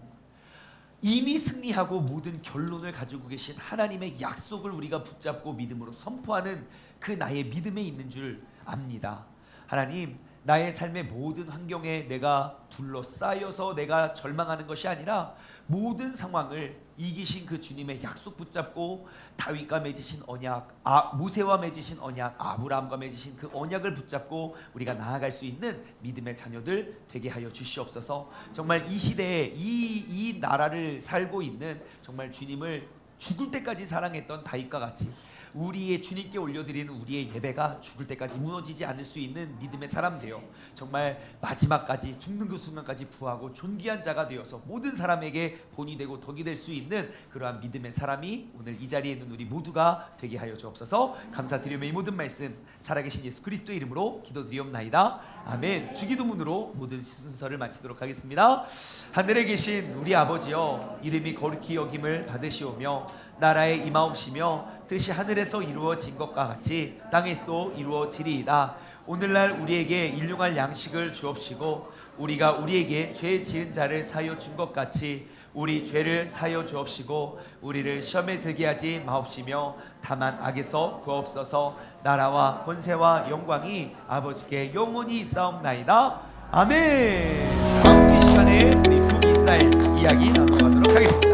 이미 승리하고 모든 결론을 가지고 계신 하나님의 약속을 우리가 붙잡고 믿음으로 선포하는 그 나의 믿음에 있는 줄 압니다. 하나님, 나의 삶의 모든 환경에 내가 둘러싸여서 내가 절망하는 것이 아니라 모든 상황을 이기신 그 주님의 약속 붙잡고 다윗과 맺으신 언약, 모세와 맺으신 언약, 아브라함과 맺으신 그 언약을 붙잡고 우리가 나아갈 수 있는 믿음의 자녀들 되게 하여 주시옵소서. 정말 이 시대에 이 나라를 살고 있는 정말 주님을 죽을 때까지 사랑했던 다윗과 같이 우리의 주님께 올려드리는 우리의 예배가 죽을 때까지 무너지지 않을 수 있는 믿음의 사람 되어 정말 마지막까지 죽는 그 순간까지 부하고 존귀한 자가 되어서 모든 사람에게 본이 되고 덕이 될 수 있는 그러한 믿음의 사람이 오늘 이 자리에 있는 우리 모두가 되게 하여 주옵소서. 감사드리며 이 모든 말씀 살아계신 예수 그리스도의 이름으로 기도드리옵나이다. 아멘. 주기도문으로 모든 순서를 마치도록 하겠습니다. 하늘에 계신 우리 아버지여, 이름이 거룩히 여김을 받으시오며 나라에 임하옵시며 뜻이 하늘에서 이루어진 것과 같이 땅에서도 이루어지리이다. 오늘날 우리에게 일용할 양식을 주옵시고 우리가 우리에게 죄 지은 자를 사하여 준 것 같이 우리 죄를 사하여 주옵시고 우리를 시험에 들게 하지 마옵시며 다만 악에서 구하옵소서. 나라와 권세와 영광이 아버지께 영원히 있사옵나이다. 아멘. 다음 주 이 시간에 우리 북이스라엘 이야기 나눠가도록 하겠습니다.